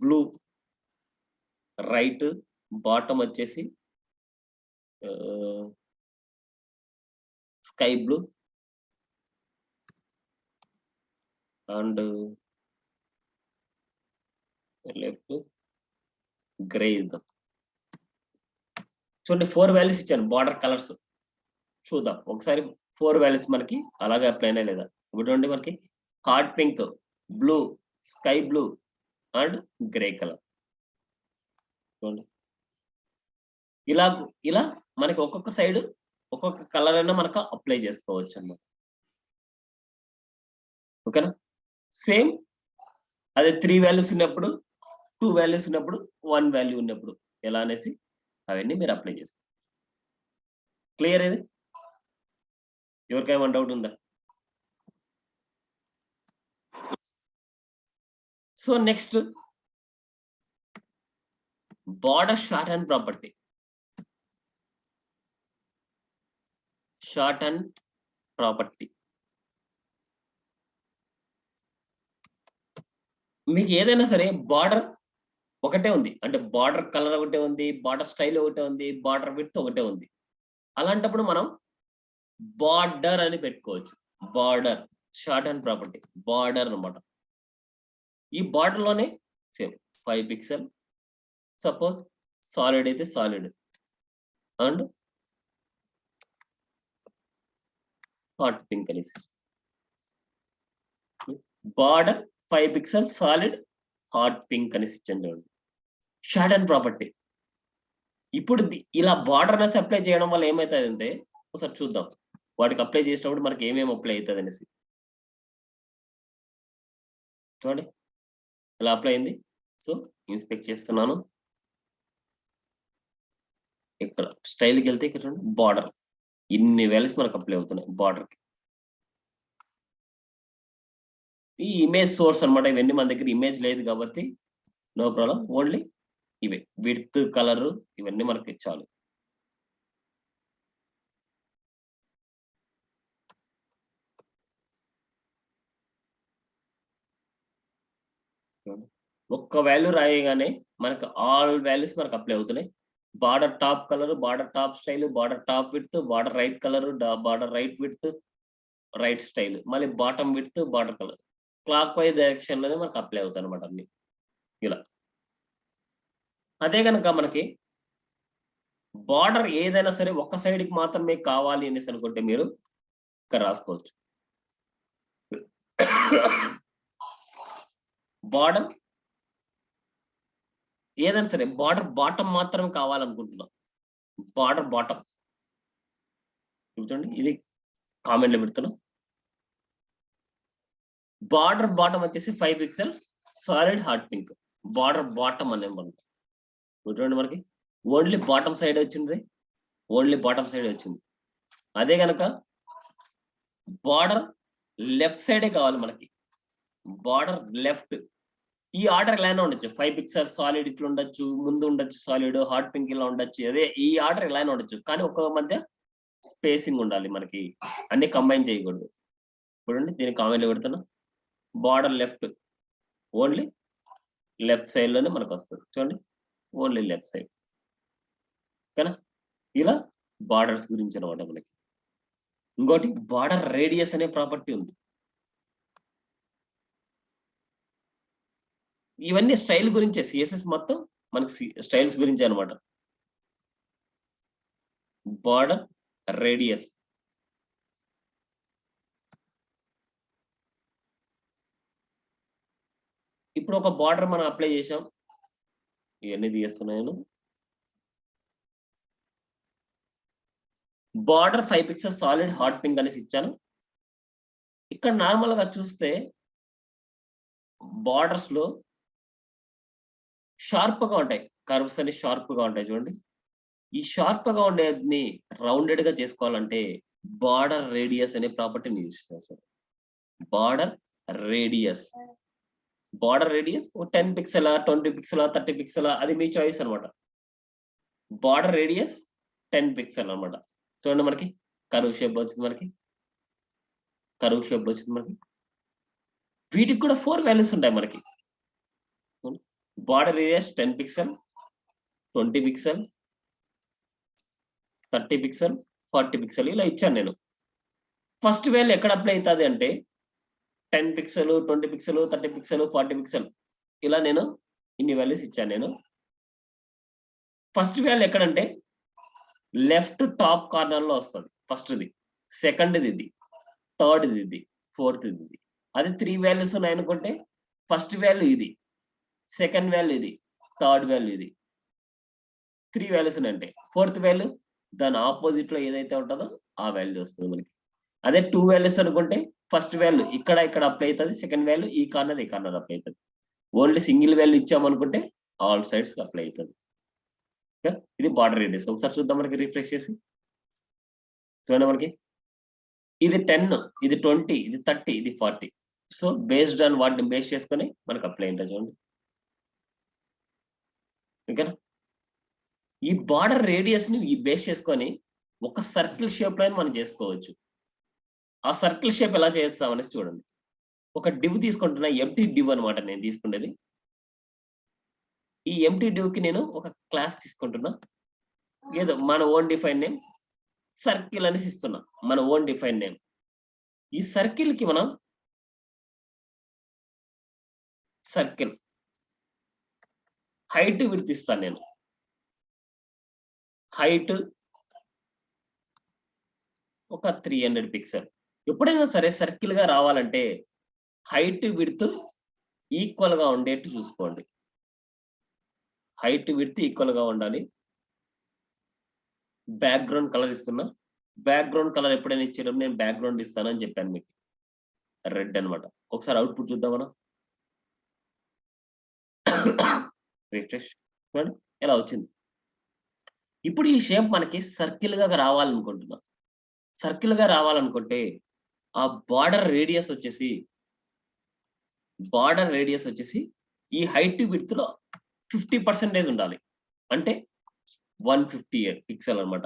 బ్లూ రైట్, బాటమ్ వచ్చేసి sky blue and left grey ఇద్దాం. చూడండి 4 వాల్యూస్ ఇచ్చాను బార్డర్ కలర్స్. చూద్దాం ఒకసారి 4 వాల్యూస్ మనకి అలాగే అప్లై అయినా లేదా. ఇప్పుడు చూడండి మనకి hot pink, blue, sky blue and grey colour. చూడండి ఇలా ఇలా మనకి ఒక్కొక్క సైడ్ ఒక్కొక్క కలర్ అయినా మనకు అప్లై చేసుకోవచ్చు అన్నమాట. ఓకేనా? సేమ్ అదే 3 వాల్యూస్ ఉన్నప్పుడు, 2 వాల్యూస్ ఉన్నప్పుడు, 1 వాల్యూ ఉన్నప్పుడు ఎలా అనేసి అవన్నీ మీరు అప్లై చేస్తారు. క్లియర్ ఇది? ఎవరికైనా డౌట్ ఉందా? So next border short and property. Short and property మీకు ఏదైనా సరే బార్డర్ ఒకటే ఉంది అంటే బార్డర్ కలర్ ఒకటే ఉంది, బార్డర్ స్టైల్ ఒకటే ఉంది, బార్డర్ విడ్త్ ఒకటే ఉంది. అలాంటప్పుడు మనం బార్డర్ అని పెట్టుకోవచ్చు. Border short and property border అన్నమాట. ఈ బార్డర్ లోనే సేమ్ 5 పిక్సెల్, సపోజ్ సాలిడ్ అయితే సాలిడ్ అండ్ హాట్ పింక్ అనేసి border 5 pixel solid hot pink అనేసి ఇచ్చాను చూడండి. Short and property. ఇప్పుడు ఇలా బార్డర్ అనేసి అప్లై చేయడం వల్ల ఏమవుతుంది అంటే ఒకసారి చూద్దాం వాటికి అప్లై చేసినప్పుడు మనకి ఏమేమి అప్లై అవుతుంది అనేసి. చూడండి ఇలా అప్లై అయింది. సో ఇన్స్పెక్ట్ చేస్తున్నాను. ఇక్కడ స్టైల్కి వెళ్తే ఇక్కడ చూడండి బార్డర్ ఇన్ని వాల్యూస్ మనకు అప్లై అవుతున్నాయి బార్డర్కి. ఈ ఇమేజ్ సోర్స్ అన్నమాట. ఇవన్నీ మన దగ్గర ఇమేజ్ లేదు కాబట్టి నో ప్రాబ్లం. ఓన్లీ ఇవే విడ్త్ కలర్ ఇవన్నీ మనకి చాలు. ఒక్క వాల్యూ రాయగానే మనకు ఆల్ వాల్యూస్ మనకు అప్లై అవుతున్నాయి. Border top colour, border top style, border top width, border right colour, border right width, right style, మళ్ళీ bottom width, border colour clockwise direction లోనే మనకు అప్లై అవుతాయి అనమాట అన్ని ఇలా. అదే కనుక మనకి బార్డర్ ఏదైనా సరే ఒక్క సైడ్ కి మాత్రమే కావాలి అనేసి అనుకుంటే మీరు ఇక్కడ రాసుకోవచ్చు. బార్డర్ ఏదైనా సరే బార్డర్ బాటమ్ మాత్రం కావాలనుకుంటున్నాం. బార్డర్ బాటమ్ చూడండి ఇది కామెంట్ లో పెడుతున్నాం. బార్డర్ బాటమ్ వచ్చేసి 5 pixel solid hot pink. Border bottom అనే మనం చూడండి మనకి ఓన్లీ బాటమ్ సైడ్ వచ్చింది, ఓన్లీ బాటమ్ సైడ్ వచ్చింది. అదే కనుక బార్డర్ లెఫ్ట్ సైడే కావాలి మనకి. బార్డర్ లెఫ్ట్ ఈ ఆర్డర్ ఎలా ఉండొచ్చు. 5 పిక్సెల్ సాలిడ్ ఇట్లా ఉండొచ్చు, ముందు ఉండొచ్చు సాలిడ్, హాట్ పింక్ ఇలా ఉండొచ్చు. అదే ఈ ఆర్డర్ ఎలా ఉండొచ్చు, కానీ ఒక్క మధ్య స్పేసింగ్ ఉండాలి మనకి. అన్ని కంబైన్ చేయకూడదు. చూడండి దీన్ని కామెంట్ పెడుతున్నా. Border left only left side లోనే మనకు వస్తుంది. చూడండి ఓన్లీ లెఫ్ట్ సైడ్. ఓకేనా? ఇలా బార్డర్స్ గురించి అనమాట మనకి. ఇంకోటి బార్డర్ రేడియస్ అనే ప్రాపర్టీ ఉంది. ఇవన్నీ స్టైల్ గురించే. సిఎస్ఎస్ మొత్తం మనకి స్టైల్స్ గురించి అనమాట. బార్డర్ రేడియస్ ఇప్పుడు ఒక బార్డర్ మనం అప్లై చేసాం. ఇవన్నీ తీస్తున్నాను. Border 5 pixel solid hot pink అనేసి ఇచ్చాను. ఇక్కడ నార్మల్ గా చూస్తే బార్డర్స్ లో షార్ప్ గా ఉంటాయి. కర్వ్స్ అని షార్ప్ గా ఉంటాయి చూడండి. ఈ షార్ప్ గా ఉండేది రౌండెడ్ గా చేసుకోవాలంటే బార్డర్ రేడియస్ అనే ప్రాపర్టీని యూజ్ చేస్తారు. Border radius border radius 10 pixel 20 pixel 30 pixel అది మీ చాయిస్ అనమాట. బార్డర్ రేడియస్ 10 పిక్సెల్ అనమాట. చూడండి మనకి కర్వ్ షేప్ లో వచ్చింది మనకి వీటికి కూడా 4 వాల్యూస్ ఉంటాయి మనకి. Border radius 10 pixel, 20 pixel, 30 pixel, 40 pixel ఇలా ఇచ్చాను నేను. ఫస్ట్ వాల్యూ ఎక్కడ అప్లై అవుతుంది అంటే 10 పిక్సెల్, 20 పిక్సెల్, 30 పిక్సెల్, 40 పిక్సెల్ ఇలా నేను ఇన్ని వాల్యూస్ ఇచ్చాను నేను. ఫస్ట్ వాల్యూ ఎక్కడంటే లెఫ్ట్ టాప్ కార్నర్ లో వస్తుంది. ఫస్ట్ది, సెకండ్ది ఇది, థర్డ్ది ఇది, ఫోర్త్ది ఇది. అది 3 వాల్యూస్ ఉన్నాయి అనుకుంటే ఫస్ట్ వాల్యూ ఇది, సెకండ్ వాల్యూ ఇది, థర్డ్ వాల్యూ ఇది. 3 వాల్యూస్ ఉన్నాయంటే ఫోర్త్ వాల్యూ దాని ఆపోజిట్ లో ఏదైతే ఉంటుందో ఆ వాల్యూ వస్తుంది మనకి. అదే 2 వాల్యూస్ అనుకుంటే ఫస్ట్ వాల్యూ ఇక్కడ అప్లై అవుతుంది, సెకండ్ వాల్యూ ఈ కార్నర్ అప్లై అవుతుంది. ఓన్లీ సింగిల్ వాల్యూ ఇచ్చామనుకుంటే ఆల్ సైడ్స్ అప్లై అవుతుంది. ఇది బార్డర్ రేడియస్. ఒకసారి చూద్దాం మనకి రిఫ్రెష్ చేసి. చూడండి మనకి ఇది 10, ఇది 20, ఇది 30, ఇది 40. సో బేస్డ్ ఆన్ వాటిని బేస్ చేసుకొని మనకి అప్లై ఉంటుంది. చూడండి ఓకేనా. ఈ బార్డర్ రేడియస్ ని ఈ బేస్ చేసుకొని ఒక సర్కిల్ షేప్ లో మనం చేసుకోవచ్చు. ఆ సర్కిల్ షేప్ ఎలా చేస్తామనేసి చూడండి. ఒక డివ్ తీసుకుంటున్నా, ఎంటీ డివ్ అనమాట నేను తీసుకునేది. ఈ ఎంటీ డివ్ కి నేను ఒక క్లాస్ తీసుకుంటున్నా, ఏదో మన ఓన్ డిఫైన్ నేమ్ సర్కిల్ అనేసి ఇస్తున్నా, మన ఓన్ డిఫైన్ నేమ్. ఈ సర్కిల్ కి మనం సర్కిల్ హైట్ విడ్త్ ఇస్తాను నేను. హైట్ ఒక 300 పిక్సెల్. ఎప్పుడైనా సరే సర్కిల్ గా రావాలంటే హైట్ విడ్త్ ఈక్వల్ గా ఉండేట్టు చూసుకోండి. హైట్ విడ్త్ ఈక్వల్ గా ఉండాలి. బ్యాక్గ్రౌండ్ కలర్ ఇస్తున్నా. బ్యాక్గ్రౌండ్ కలర్ ఎప్పుడైనా ఇచ్చేటప్పుడు నేను బ్యాక్గ్రౌండ్ ఇస్తానని చెప్పాను మీకు, రెడ్ అనమాట. ఒకసారి అవుట్పుట్ చూద్దాం మనం. రిఫ్రెష్ చూడండి ఎలా వచ్చింది. ఇప్పుడు ఈ షేప్ మనకి సర్కిల్ గా రావాలనుకుంటున్నాం. సర్కిల్ గా రావాలనుకుంటే ఆ బార్డర్ రేడియస్ వచ్చేసి ఈ హైట్ విడ్త్ లో 50% ఉండాలి. అంటే 150 పిక్సెల్ అనమాట.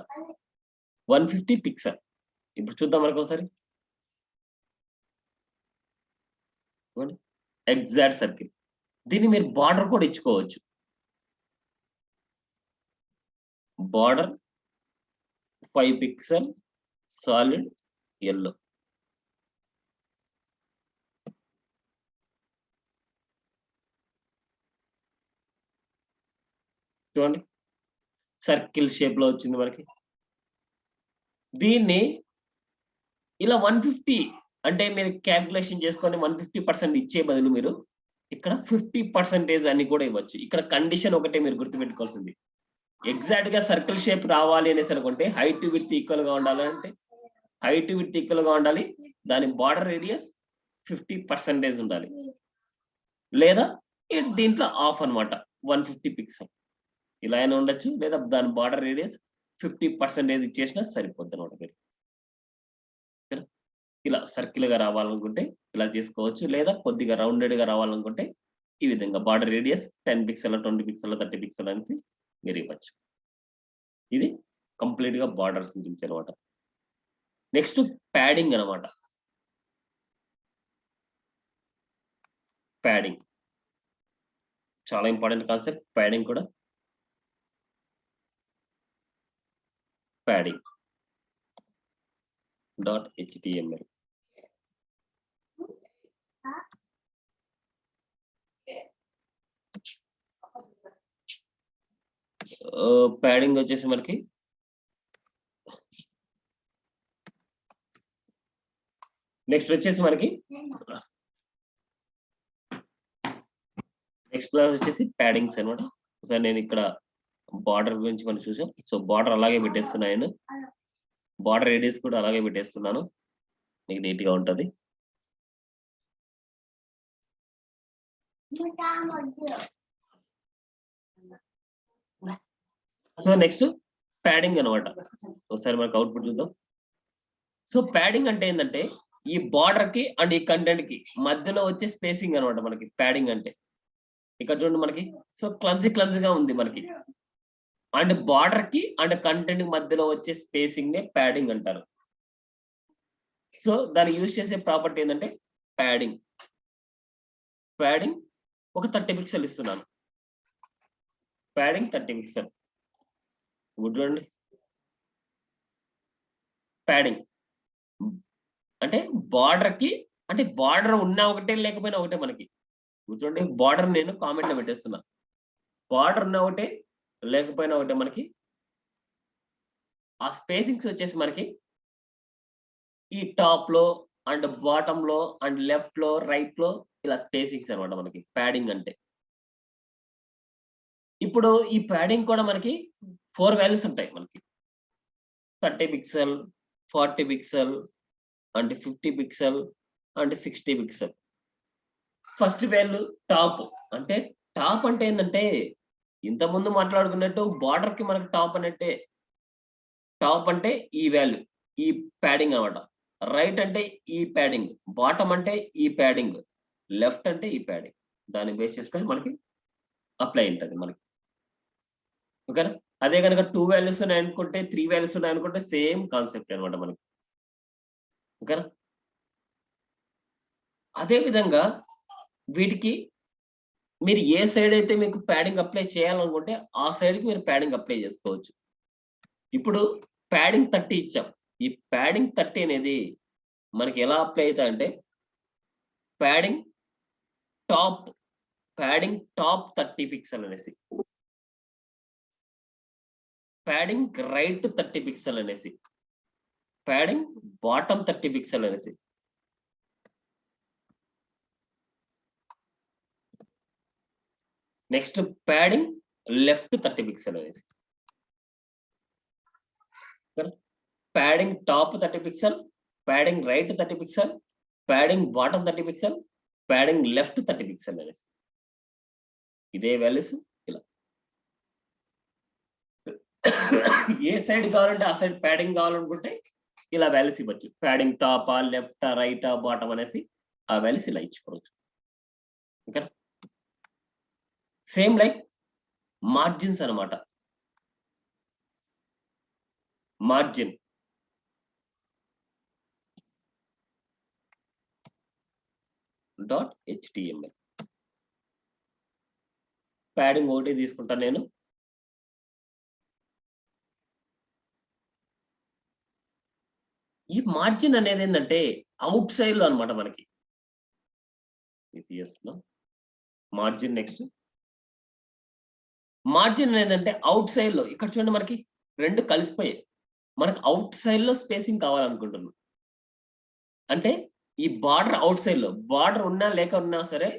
150 పిక్సెల్. ఇప్పుడు చూద్దాం మనకు ఒకసారి. Exact circle. దీన్ని మీరు బార్డర్ కూడా ఇచ్చుకోవచ్చు. Border 5 pixel solid yellow. చూడండి సర్కిల్ షేప్ లో వచ్చింది మనకి. దీన్ని ఇలా 150 అంటే మీరు క్యాల్కులేషన్ చేసుకొని 150% ఇచ్చే బదులు మీరు ఇక్కడ 50% అని కూడా ఇవ్వచ్చు. ఇక్కడ కండిషన్ ఒకటే మీరు గుర్తుపెట్టుకోవాల్సింది. ఎగ్జాక్ట్ గా సర్కిల్ షేప్ రావాలి అనేసి అనుకుంటే హైట్ విడ్త్ ఈక్వల్ గా ఉండాలంటే హైట్ విడ్త్ ఈక్వల్ గా ఉండాలి. దాని బార్డర్ రేడియస్ 50% ఉండాలి. లేదా దీంట్లో ఆఫ్ అనమాట 150 పిక్సెల్ ఇలా అయినా ఉండొచ్చు. లేదా దాని బార్డర్ రేడియస్ 50% ఇచ్చేసినా సరిపోద్ది అనమాట. మీరు ఇలా సర్కిల్ గా రావాలనుకుంటే ఇలా చేసుకోవచ్చు. లేదా కొద్దిగా రౌండెడ్ గా రావాలనుకుంటే ఈ విధంగా border radius 10 pixel, 20 pixel, 30 pixel అనేది మీరు ఇవ్వచ్చు. ఇది కంప్లీట్ గా బార్డర్స్ గురించి అనమాట. నెక్స్ట్ ప్యాడింగ్ అనమాట. ప్యాడింగ్ చాలా ఇంపార్టెంట్ కాన్సెప్ట్. ప్యాడింగ్ కూడా ప్యాడింగ్ .html. ప్యాడింగ్ వచ్చేసి మనకి నెక్స్ట్ వచ్చేసి మనకి నెక్స్ట్ క్లాస్ వచ్చేసి ప్యాడింగ్స్ అనమాట. సార్ నేను ఇక్కడ బార్డర్ గురించి మనం చూసాం. సో బార్డర్ అలాగే పెట్టేస్తున్నాను. బార్డర్ రేడియస్ కూడా అలాగే పెట్టేస్తున్నాను. మీకు నీట్ గా ఉంటది. సో నెక్స్ట్ ప్యాడింగ్ అనమాట. ఒకసారి మనకు అవుట్పుట్ చూద్దాం. సో ప్యాడింగ్ అంటే ఏంటంటే ఈ బార్డర్ కి అండ్ ఈ కంటెంట్ కి మధ్యలో వచ్చే స్పేసింగ్ అనమాట మనకి ప్యాడింగ్ అంటే. ఇక్కడ చూడండి మనకి. సో క్లమ్జీ గా ఉంది మనకి. అండ్ బార్డర్ కి అండ్ కంటెంట్ మధ్యలో వచ్చే స్పేసింగ్ నే ప్యాడింగ్ అంటారు. సో దాన్ని యూజ్ చేసే ప్రాపర్టీ ఏంటంటే ప్యాడింగ్. ప్యాడింగ్ ఒక 30 పిక్సెల్ ఇస్తున్నాను. Padding 30 pixel. చూడండి, ప్యాడింగ్ అంటే బార్డర్ కి, అంటే బార్డర్ ఉన్నా ఒకటే లేకపోయినా ఒకటే మనకి. చూడండి, బార్డర్ నేను కామెంట్ లో పెట్టేస్తున్నా. బార్డర్ ఉన్నా ఒకటే లేకపోయినా ఒకటే మనకి. ఆ స్పేసింగ్స్ వచ్చేసి మనకి ఈ టాప్ లో అండ్ బాటమ్ లో అండ్ లెఫ్ట్ లో రైట్ లో ఇలా స్పేసింగ్స్ అనమాట మనకి ప్యాడింగ్ అంటే. ఇప్పుడు ఈ ప్యాడింగ్ కూడా మనకి 4 వాల్యూస్ ఉంటాయి మనకి. 30 pixel, 40 pixel and 50 pixel and 60 pixel. First value top. అంటే టాప్ అంటే ఏంటంటే ఇంతకుముందు మాట్లాడుకున్నట్టు బార్డర్ కి మనకి టాప్ అన్నట్టే. టాప్ అంటే ఈ వాల్యూ, ఈ ప్యాడింగ్ అనమాట. రైట్ అంటే ఈ ప్యాడింగ్, బాటమ్ అంటే ఈ ప్యాడింగ్, లెఫ్ట్ అంటే ఈ ప్యాడింగ్. దాన్ని బేస్ చేసుకొని మనకి అప్లై ఉంటుంది మనకి. ఓకేనా? అదే కనుక 2 వాల్యూస్ ఉన్నాయనుకుంటే, 3 వాల్యూస్ ఉన్నాయనుకుంటే సేమ్ కాన్సెప్ట్ అనమాట మనకి. ఓకేనా? అదే విధంగా వీటికి మీరు ఏ సైడ్ అయితే మీకు ప్యాడింగ్ అప్లై చేయాలనుకుంటే ఆ సైడ్ కి మీరు ప్యాడింగ్ అప్లై చేసుకోవచ్చు. ఇప్పుడు ప్యాడింగ్ 30 ఇచ్చాం. ఈ ప్యాడింగ్ 30 అనేది మనకి ఎలా అప్లై అవుతాయంటే padding top, padding top 30 pixel అనేసి, ప్యాడింగ్ రైట్ 30 పిక్సెల్ అనేసి, ప్యాడింగ్ బాటమ్ 30 పిక్సెల్ అనేసి, నెక్స్ట్ ప్యాడింగ్ లెఫ్ట్ 30 పిక్సెల్ అనేసి, padding top 30 pixel, padding right 30 pixel, padding bottom 30 pixel, padding left 30 pixel అనేసి. ఇదే వాల్యూస్ ఇలా. ఏ సైడ్ కావాలంటే ఆ సైడ్ ప్యాడింగ్ కావాలనుకుంటే ఇలా వాల్యూస్ ఇవ్వచ్చు. ప్యాడింగ్ టాపా, లెఫ్టా, రైటా, బాటమ్ అనేసి ఆ వాల్యూస్ ఇలా ఇచ్చుకోవచ్చు. ఓకేనా? సేమ్ లైక్ మార్జిన్స్ అనమాట. Margin .html. ప్యాడింగ్ ఒకటి తీసుకుంటాను నేను. ఈ మార్జిన్ అనేది ఏంటంటే అవుట్ సైడ్ లో అనమాట మనకి. మార్జిన్ నెక్స్ట్ మార్జిన్ అనేదంటే అవుట్ సైడ్ లో, ఇక్కడ చూడండి మనకి రెండు కలిసిపోయాయి. మనకు అవుట్ సైడ్ లో స్పేసింగ్ కావాలనుకుంటున్నాం అంటే ఈ బార్డర్ అవుట్ సైడ్ లో, బార్డర్ ఉన్నా లేక ఉన్నా సరే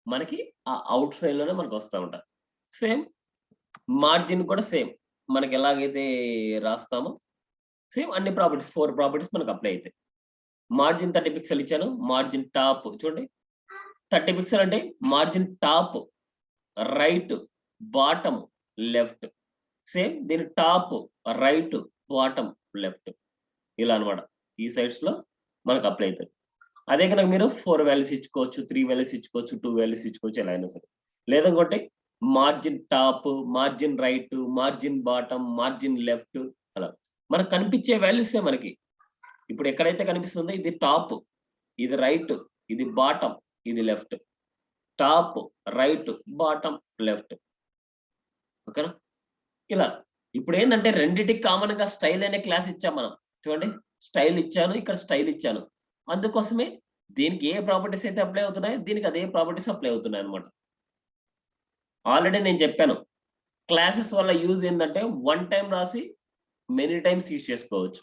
మనకి ఆ అవుట్ సైడ్ లోనే మనకు వస్తూ ఉంటారు. సేమ్ మార్జిన్ కూడా సేమ్ మనకి ఎలాగైతే రాస్తామో సేమ్ అన్ని ప్రాపర్టీస్ 4 ప్రాపర్టీస్ మనకు అప్లై అవుతాయి. మార్జిన్ 30 పిక్సెల్ ఇచ్చాను. మార్జిన్ టాప్ చూడండి 30 పిక్సెల్ అంటే margin top, right, bottom, left. Same దీని టాప్, రైట్, బాటమ్, లెఫ్ట్ ఇలా అనమాట. ఈ సైడ్స్ లో మనకు అప్లై అవుతుంది. అదే కనుక మీరు 4 వాల్యూస్ ఇచ్చుకోవచ్చు, 3 వాల్యూస్ ఇచ్చుకోవచ్చు, 2 వాల్యూస్ ఇచ్చుకోవచ్చు, ఎలా అయినా సరే. లేదనుకుంటే margin top, margin right, margin bottom, margin left అలా మనకు కనిపించే వాల్యూసే మనకి. ఇప్పుడు ఎక్కడైతే కనిపిస్తుందో ఇది టాప్, ఇది రైట్, ఇది బాటమ్, ఇది left. Top, right, bottom, left. ఓకేనా? ఇలా ఇప్పుడు ఏంటంటే రెండిటికి కామన్ గా స్టైల్ అనే క్లాస్ ఇచ్చాం మనం. చూడండి, స్టైల్ ఇచ్చాను, ఇక్కడ స్టైల్ ఇచ్చాను. అందుకోసమే దీనికి ఏ ప్రాపర్టీస్ అయితే అప్లై అవుతున్నాయో దీనికి అదే ప్రాపర్టీస్ అప్లై అవుతున్నాయి అనమాట. ఆల్రెడీ నేను చెప్పాను, క్లాసెస్ వల్ల యూజ్ ఏంటంటే వన్ టైం రాసి మెనీ టైమ్స్ యూజ్ చేసుకోవచ్చు.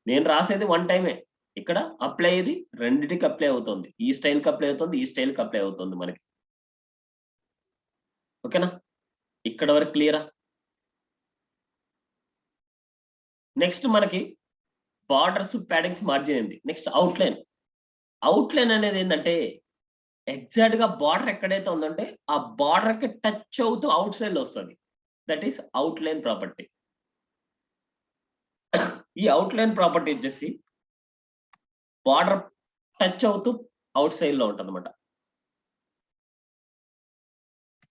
నేను రాసేది వన్ టైమే. ఇక్కడ అప్లై అయ్యేది రెండిటికి అప్లై అవుతుంది. ఈ స్టైల్ కి అప్లై అవుతుంది, ఈ స్టైల్ కి అప్లై అవుతుంది మనకి. ఓకేనా? ఇక్కడ వరకు క్లియరా? నెక్స్ట్ మనకి బార్డర్స్, ప్యాడింగ్స్, మార్జిన్ ఉంది. Next outline. అవుట్లైన్ అనేది ఏంటంటే ఎగ్జాక్ట్ గా బార్డర్ ఎక్కడైతే ఉందంటే ఆ బార్డర్ కి టచ్ అవుతూ అవుట్ సైడ్ లో వస్తుంది. That is outline property. ఈ అవుట్లైన్ ప్రాపర్టీ వచ్చేసి బార్డర్ టచ్ అవుతూ అవుట్ సైడ్ లో ఉంటుంది అనమాట.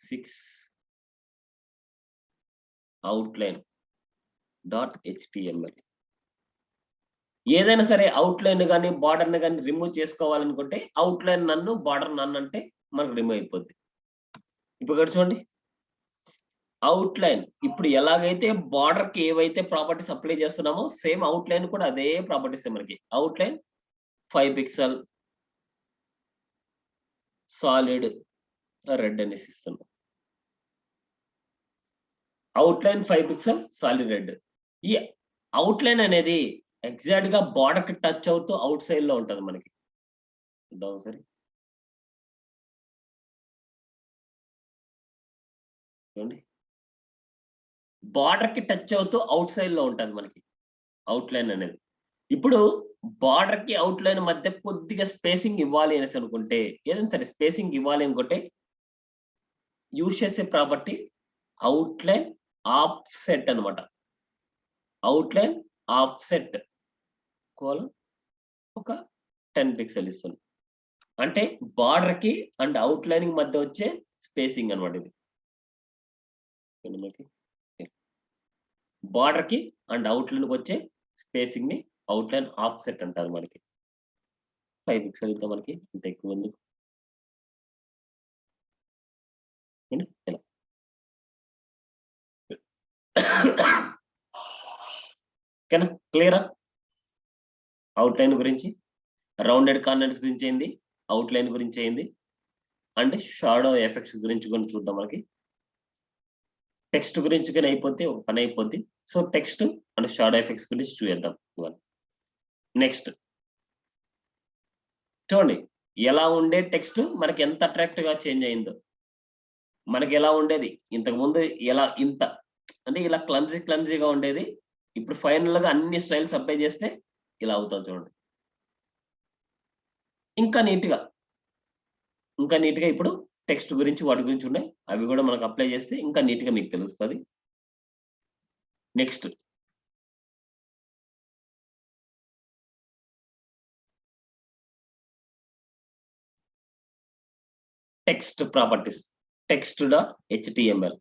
6 అవుట్లైన్ డాట్ హెచ్టిఎంఎల్. ఏదైనా సరే అవుట్లైన్ కానీ బార్డర్ని కానీ రిమూవ్ చేసుకోవాలనుకుంటే అవుట్లైన్ నన్ను బార్డర్ నన్ను అంటే మనకు రిమూవ్ అయిపోద్ది. ఇప్పుడు ఇక్కడ చూడండి అవుట్లైన్. ఇప్పుడు ఎలాగైతే బార్డర్ కి ఏవైతే ప్రాపర్టీస్ అప్లై చేస్తున్నామో సేమ్ అవుట్లైన్ కూడా అదే ప్రాపర్టీస్ మనకి. అవుట్లైన్ 5 పిక్సెల్ సాలిడ్ రెడ్ అనేసి ఇస్తున్నాం. Outline 5 pixel solid red. ఈ అవుట్లైన్ అనేది ఎగ్జాక్ట్ గా బార్డర్ కి టచ్ అవుతూ అవుట్ సైడ్ లో ఉంటది మనకి. చూద్దాం సరే చూడండి బార్డర్ కి టచ్ అవుతూ అవుట్ సైడ్ లో ఉంటది మనకి అవుట్లైన్ అనేది. ఇప్పుడు బార్డర్ కి అవుట్లైన్ మధ్య కొద్దిగా స్పేసింగ్ ఇవ్వాలి అనేసి అనుకుంటే ఏదైనా సరే స్పేసింగ్ ఇవ్వాలి అనుకుంటే యూజ్ చేసే ప్రాపర్టీ అవుట్లైన్ ఆఫ్సెట్ అన్నమాట. అవుట్లైన్ ఆఫ్సెట్ కోలన్ ఒక 10 పిక్సెల్ ఇస్తుంది. అంటే బార్డర్ కి అండ్ అవుట్లైనింగ్ మధ్య వచ్చే స్పేసింగ్ అన్నమాట ఇది. బార్డర్ కి అండ్ అవుట్లైన్ వచ్చే స్పేసింగ్ ని అవుట్లైన్ ఆఫ్సెట్ అంటారు మనకి. 5 పిక్సెల్ ఇంకా మనకి ఇంత ఎక్కువ ఉంది. ఇలా ఓకేనా క్లియరా? అవుట్లైన్ గురించి, రౌండెడ్ కార్నర్స్ గురించి ఏంది, అవుట్లైన్ గురించి ఏంది, అండ్ షాడో ఎఫెక్ట్స్ గురించి కూడా చూద్దాం మనకి. టెక్స్ట్ గురించి కానీ అయిపోతే ఒక పని అయిపోద్ది. So text and shadow effects గురించి చూద్దాం. నెక్స్ట్ చూడండి ఎలా ఉండే టెక్స్ట్ మనకి ఎంత అట్రాక్టివ్ గా చేంజ్ అయిందో. మనకి ఎలా ఉండేది ఇంతకు ముందు ఎలా ఇంత అంటే ఇలా క్లమ్జీగా ఉండేది. ఇప్పుడు ఫైనల్ గా అన్ని స్టైల్స్ అప్లై చేస్తే ఇలా అవుతుంది చూడండి. ఇంకా నీట్ గా ఇప్పుడు టెక్స్ట్ గురించి వాటి గురించి ఉన్నాయి. అవి కూడా మనకు అప్లై చేస్తే ఇంకా నీట్ గా మీకు తెలుస్తుంది. Next text properties text.html.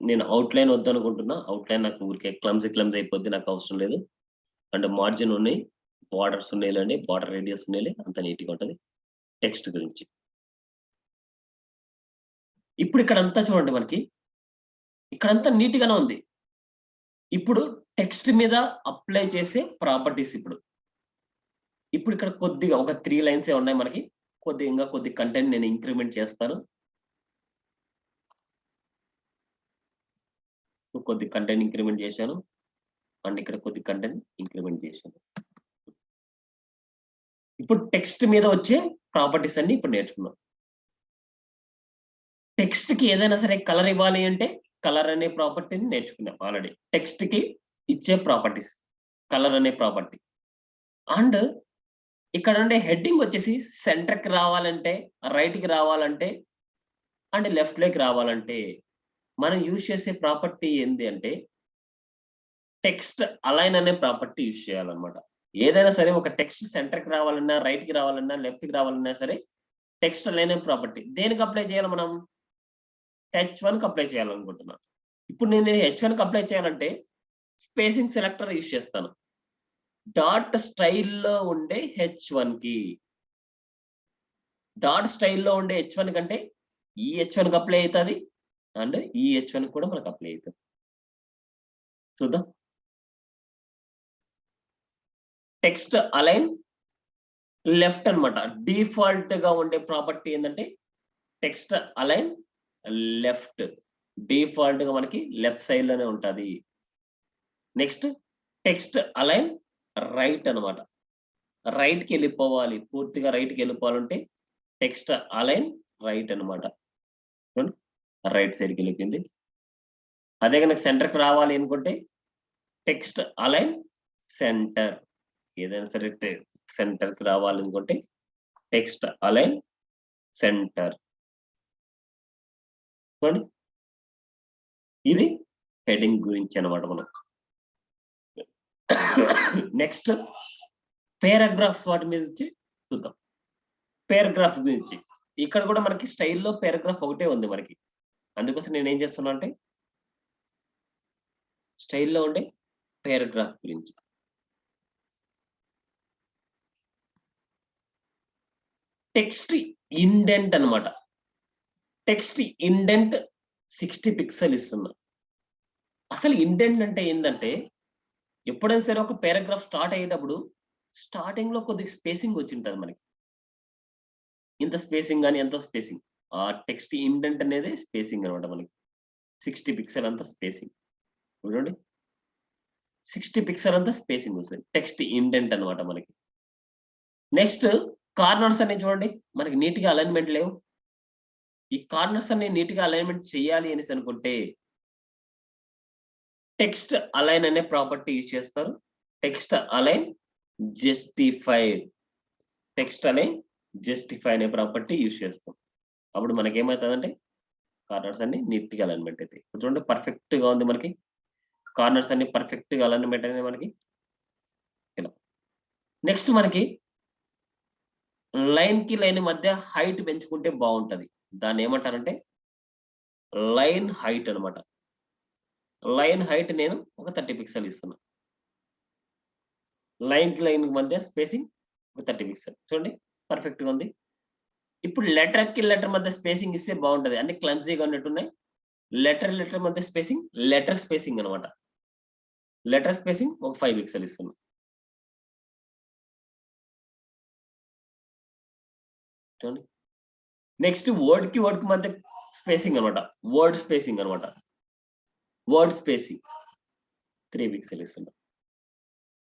నేను అవుట్లైన్ వద్దనుకుంటున్నా. అవుట్లైన్ నాకు ఊరికే క్లమ్జీ అయిపోద్ది, నాకు అవసరం లేదు. అండ్ మార్జిన్ ఉన్నాయి, బార్డర్స్ ఉన్నాయిలేండి, బార్డర్ రేడియస్ ఉన్నాయి, అంత నీట్గా ఉంటుంది. టెక్స్ట్ గురించి ఇప్పుడు ఇక్కడంతా చూడండి మనకి ఇక్కడంతా నీట్ గానే ఉంది. ఇప్పుడు టెక్స్ట్ మీద అప్లై చేసే ప్రాపర్టీస్ ఇప్పుడు ఇక్కడ కొద్దిగా ఒక 3 లైన్స్ ఉన్నాయి మనకి. ఇంకా కొద్ది కంటెంట్ నేను ఇంక్రిమెంట్ చేస్తాను. కొద్ది కంటెంట్ ఇంక్రిమెంట్ చేశాను అండ్ ఇక్కడ కొద్ది కంటెంట్ ఇంక్రిమెంట్ చేశాను. ఇప్పుడు టెక్స్ట్ మీద వచ్చే ప్రాపర్టీస్ అన్ని ఇప్పుడు నేర్చుకున్నాం. టెక్స్ట్ కి ఏదైనా సరే కలర్ ఇవ్వాలి అంటే కలర్ అనే ప్రాపర్టీని నేర్చుకున్నాం ఆల్రెడీ. టెక్స్ట్ కి ఇచ్చే ప్రాపర్టీస్ కలర్ అనే ప్రాపర్టీ. అండ్ ఇక్కడ ఉండే హెడ్డింగ్ వచ్చేసి సెంటర్ కి రావాలంటే, రైట్ కి రావాలంటే అండ్ లెఫ్ట్ లోకి రావాలంటే మనం యూజ్ చేసే ప్రాపర్టీ ఏంది అంటే టెక్స్ట్ అలైన్ అనే ప్రాపర్టీ యూజ్ చేయాలన్నమాట. ఏదైనా సరే ఒక టెక్స్ట్ సెంటర్ కి రావాలన్నా, రైట్ కి రావాలన్నా, లెఫ్ట్ కి రావాలన్నా సరే టెక్స్ట్ అలైన్ అనే ప్రాపర్టీ దేనికి అప్లై చేయాలి మనం? H1 కి అప్లై చేయాలనుకుంటున్నా. ఇప్పుడు నేను H1 కి అప్లై చేయాలంటే స్పేసింగ్ సెలెక్టర్ యూజ్ చేస్తాను. డాట్ స్టైల్లో ఉండే H1 కి, డాట్ స్టైల్లో ఉండే H1 కంటే ఈ H1 కి అప్లై అవుతుంది అండ్ ఈ H1 కూడా మనకు అప్లై అవుతుంది. చూద్దాం. టెక్స్ట్ అలైన్ లెఫ్ట్ అన్నమాట. డిఫాల్ట్ గా ఉండే ప్రాపర్టీ ఏంటంటే టెక్స్ట్ అలైన్ లెఫ్ట్. డిఫాల్ట్ గా మనకి లెఫ్ట్ సైడ్ లోనే ఉంటది. నెక్స్ట్ టెక్స్ట్ అలైన్ రైట్ అన్నమాట. రైట్ కి వెళ్ళిపోవాలి, పూర్తిగా రైట్ కి వెళ్ళిపోవాలంటే టెక్స్ట్ అలైన్ రైట్ అన్నమాట. రైట్ సైడ్ కి వెళ్ళిపోయింది. అదే కనుక సెంటర్ కి రావాలి అనుకుంటే టెక్స్ట్ అలైన్ సెంటర్. ఏదైనా సరే సెంటర్ కి రావాలనుకుంటే టెక్స్ట్ అలైన్ సెంటర్. చూడండి ఇది హెడింగ్ గురించి అన్నమాట. మనం నెక్స్ట్ పారాగ్రాఫ్స్ వాటి మీద చూద్దాం. పారాగ్రాఫ్స్ గురించి ఇక్కడ కూడా మనకి స్టైల్‌లో పారాగ్రాఫ్ ఒకటే ఉంది మనకి. అందుకోసం నేనేం చేస్తున్నా అంటే స్టైల్‌లో ఉండే పారాగ్రాఫ్ గురించి. టెక్స్ట్ ఇండెంట్ అన్నమాట. టెక్స్ట్ ఇండెంట్ 60 పిక్సెల్ ఇస్తున్నా. అసలు ఇండెంట్ అంటే ఏందంటే, ఎప్పుడైనా సరే ఒక పారాగ్రాఫ్ స్టార్ట్ అయ్యేటప్పుడు స్టార్టింగ్‌లో కొద్దిగా స్పేసింగ్ వచ్చుంటది మనకి. ఇంత స్పేసింగ్ గాని, ఎంతో స్పేసింగ్. ఆ టెక్స్ట్ ఇండెంట్ అనేది స్పేసింగ్ అన్నమాట మనకి. 60 పిక్సెల్ అంతా స్పేసింగ్. చూడండి. 60 పిక్సెల్ అంతా స్పేసింగ్ వస్తది. టెక్స్ట్ ఇండెంట్ అన్నమాట మనకి. నెక్స్ట్ కార్నర్స్ అన్ని చూడండి. మనకి నీట్‌గా అలైన్‌మెంట్ లేవు. ఈ కార్నర్స్ అన్ని నీట్‌గా అలైన్‌మెంట్ చేయాలి అనేసి అనుకుంటే టెక్స్ట్ అలైన్ అనే ప్రాపర్టీ యూజ్ చేస్తారు. Text align justified. Text align justify అనే ప్రాపర్టీ యూజ్ చేస్తాం. అప్పుడు మనకేమైతదంటే కార్నర్స్ అన్ని నీట్‌గా అలైన్‌మెంట్ అయితాయి. చూడండి పర్ఫెక్ట్‌గా ఉంది మనకి. కార్నర్స్ అన్ని పర్ఫెక్ట్‌గా అలైన్‌మెంట్ అయినాయి మనకి. ఇలా. నెక్స్ట్ మనకి లైన్‌కి లైన్ మధ్య హైట్ పెంచుకుంటే బావుంటది. దాన్నేమంటారంటే లైన్ హైట్ అన్నమాట. లైన్ హైట్ నేను ఒక 30 పిక్సెల్ ఇస్తున్నా. లైన్‌కి లైన్‌కి మధ్య స్పేసింగ్ ఒక 30 పిక్సెల్. చూడండి పర్ఫెక్ట్‌గా ఉంది. ఇప్పుడు లెటర్‌కి లెటర్ మధ్య స్పేసింగ్ ఇస్తే బావుంటది. అన్ని క్లమ్జీగా ఉన్నట్టున్నాయి. లెటర్ మధ్య స్పేసింగ్ లెటర్ స్పేసింగ్ అన్నమాట. లెటర్ స్పేసింగ్ ఒక 5 పిక్సెల్ ఇస్తున్నా. చూడండి. నెక్స్ట్ వర్డ్‌కి మధ్య స్పేసింగ్ అన్నమాట. వర్డ్ స్పేసింగ్ అన్నమాట. వర్డ్ స్పేసింగ్ 3 పిక్సెల్ ఇస్తున్నా.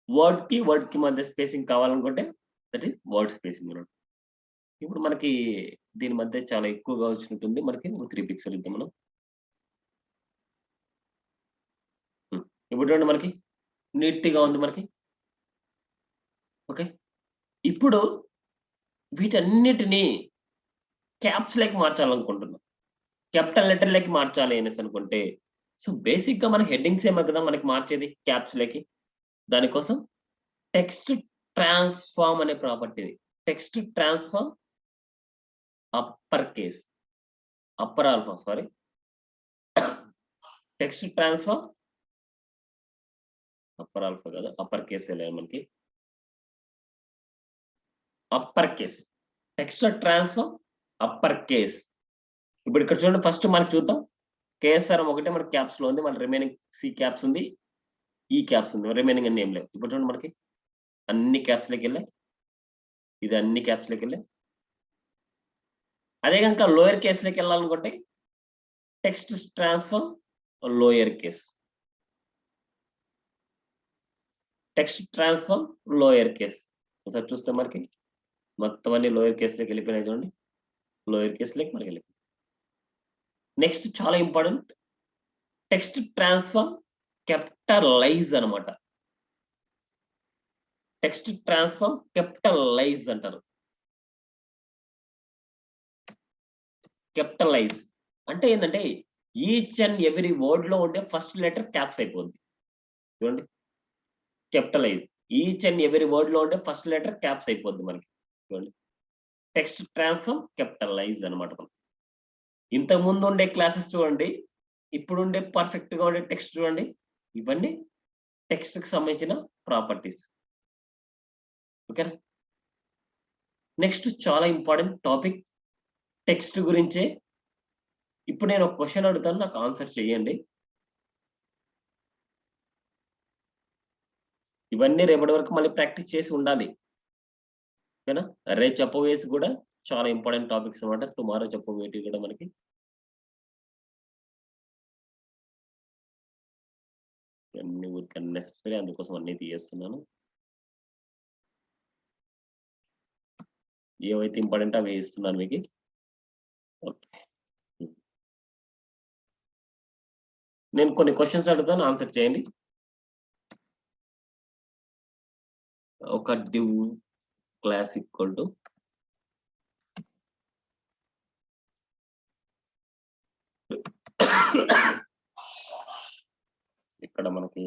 వర్డ్‌కి మధ్య స్పేసింగ్ కావాలనుకుంటే దట్ ఈస్ వర్డ్ స్పేసింగ్ అన్నమాట. ఇప్పుడు మనకి దీని మధ్య చాలా ఎక్కువగా వచ్చినట్టుంది. మనకి ఒక 3 పిక్సెల్ ఇద్దాం మనం. ఇప్పుడు చూడండి మనకి నీట్‌గా ఉంది మనకి. ఓకే. ఇప్పుడు వీటన్నిటిని క్యాప్స్‌లోకి మార్చాలనుకుంటున్నాం. క్యాపిటల్ లెటర్‌లోకి మార్చాలి అనేసి అనుకుంటే, సో బేసిక్‌గా మన హెడ్డింగ్సే కదా మనకి మార్చేది క్యాప్స్‌లోకి. దానికోసం టెక్స్ట్ ట్రాన్స్‌ఫార్మ్ అనే ప్రాపర్టీని. Text transform upper case. Upper alpha sorry. Text transform upper alpha కాదు. అప్పర్ కేసేలే మనకి. Upper case. Text transform upper case. ఇప్పుడు ఇక్కడ చూడండి ఫస్ట్ మనకి చూద్దాం. కేఎస్ఆర్ఎం ఒకటే మనకి క్యాప్స్‌లో ఉంది. మన రిమైనింగ్ సి క్యాప్స్ ఉంది. ఈ క్యాప్స్ ఉంది. రిమైనింగ్ అన్ని ఏం లేవు. ఇప్పుడు చూడండి మనకి అన్ని క్యాప్స్‌లోకెళ్ళాయి. ఇది అన్ని క్యాప్స్‌లోకెళ్ళాయి. అదే గనుక లోయర్ కేస్‌లోకెళ్ళాలనుకుంటే text transform lower case. Text transform lower case. ఒకసారి చూస్తే మనకి మొత్తం అన్ని లోయర్ కేస్‌లోకి వెళ్ళిపోయినాయి చూడండి. లోయర్ కేస్‌లోకి మనకి వెళ్ళిపోయాయి. నెక్స్ట్ చాలా ఇంపార్టెంట్ టెక్స్ట్ ట్రాన్స్‌ఫార్మ్ క్యాపిటలైజ్ అన్నమాట. టెక్స్ట్ ట్రాన్స్‌ఫార్మ్ క్యాపిటలైజ్ అంటారు. క్యాపిటలైజ్ అంటే ఏందంటే ఈచ్ అండ్ ఎవ్రీ వర్డ్‌లో ఉండే ఫస్ట్ లెటర్ క్యాప్స్ అయిపోద్ది. చూడండి. క్యాపిటలైజ్. ఈచ్ అండ్ ఎవ్రీ వర్డ్‌లో ఉండే ఫస్ట్ లెటర్ క్యాప్స్ అయిపోద్ది మనకి. చూడండి. టెక్స్ట్ ట్రాన్స్‌ఫార్మ్ క్యాపిటలైజ్ అన్నమాట మనం. ఇంతకుముందు ఉండే క్లాసెస్ చూడండి. ఇప్పుడుండే పర్ఫెక్ట్‌గా ఉండే టెక్స్ట్ చూడండి. ఇవన్నీ టెక్స్ట్‌కి సంబంధించిన ప్రాపర్టీస్. ఓకేనా? నెక్స్ట్ చాలా ఇంపార్టెంట్ టాపిక్ టెక్స్ట్ గురించే. ఇప్పుడు నేను ఒక క్వెషన్ అడుగుతాను. నాకు ఆన్సర్ చేయండి. ఇవన్నీ రేపటి వరకు మళ్ళీ ప్రాక్టీస్ చేసి ఉండాలి. ఓకేనా? రేపు చెప్పబోయేసి కూడా చాలా ఇంపార్టెంట్ టాపిక్స్ అన్నమాట. టుమారో చెప్పబోయేటివి కూడా మనకి. అన్ని ఊరికే అన్నెసెసరీ అందుకోసం అన్నీ తీయేస్తున్నాను. ఏవైతే ఇంపార్టెంటో అవి ఇస్తున్నాను మీకి. ఓకే. నేను కొన్ని క్వెషన్స్ అడుగుతాను ఆన్సర్ చేయండి. ఒక డివ్ క్లాస్ ఈక్వల్ టు ఇక్కడ మనకి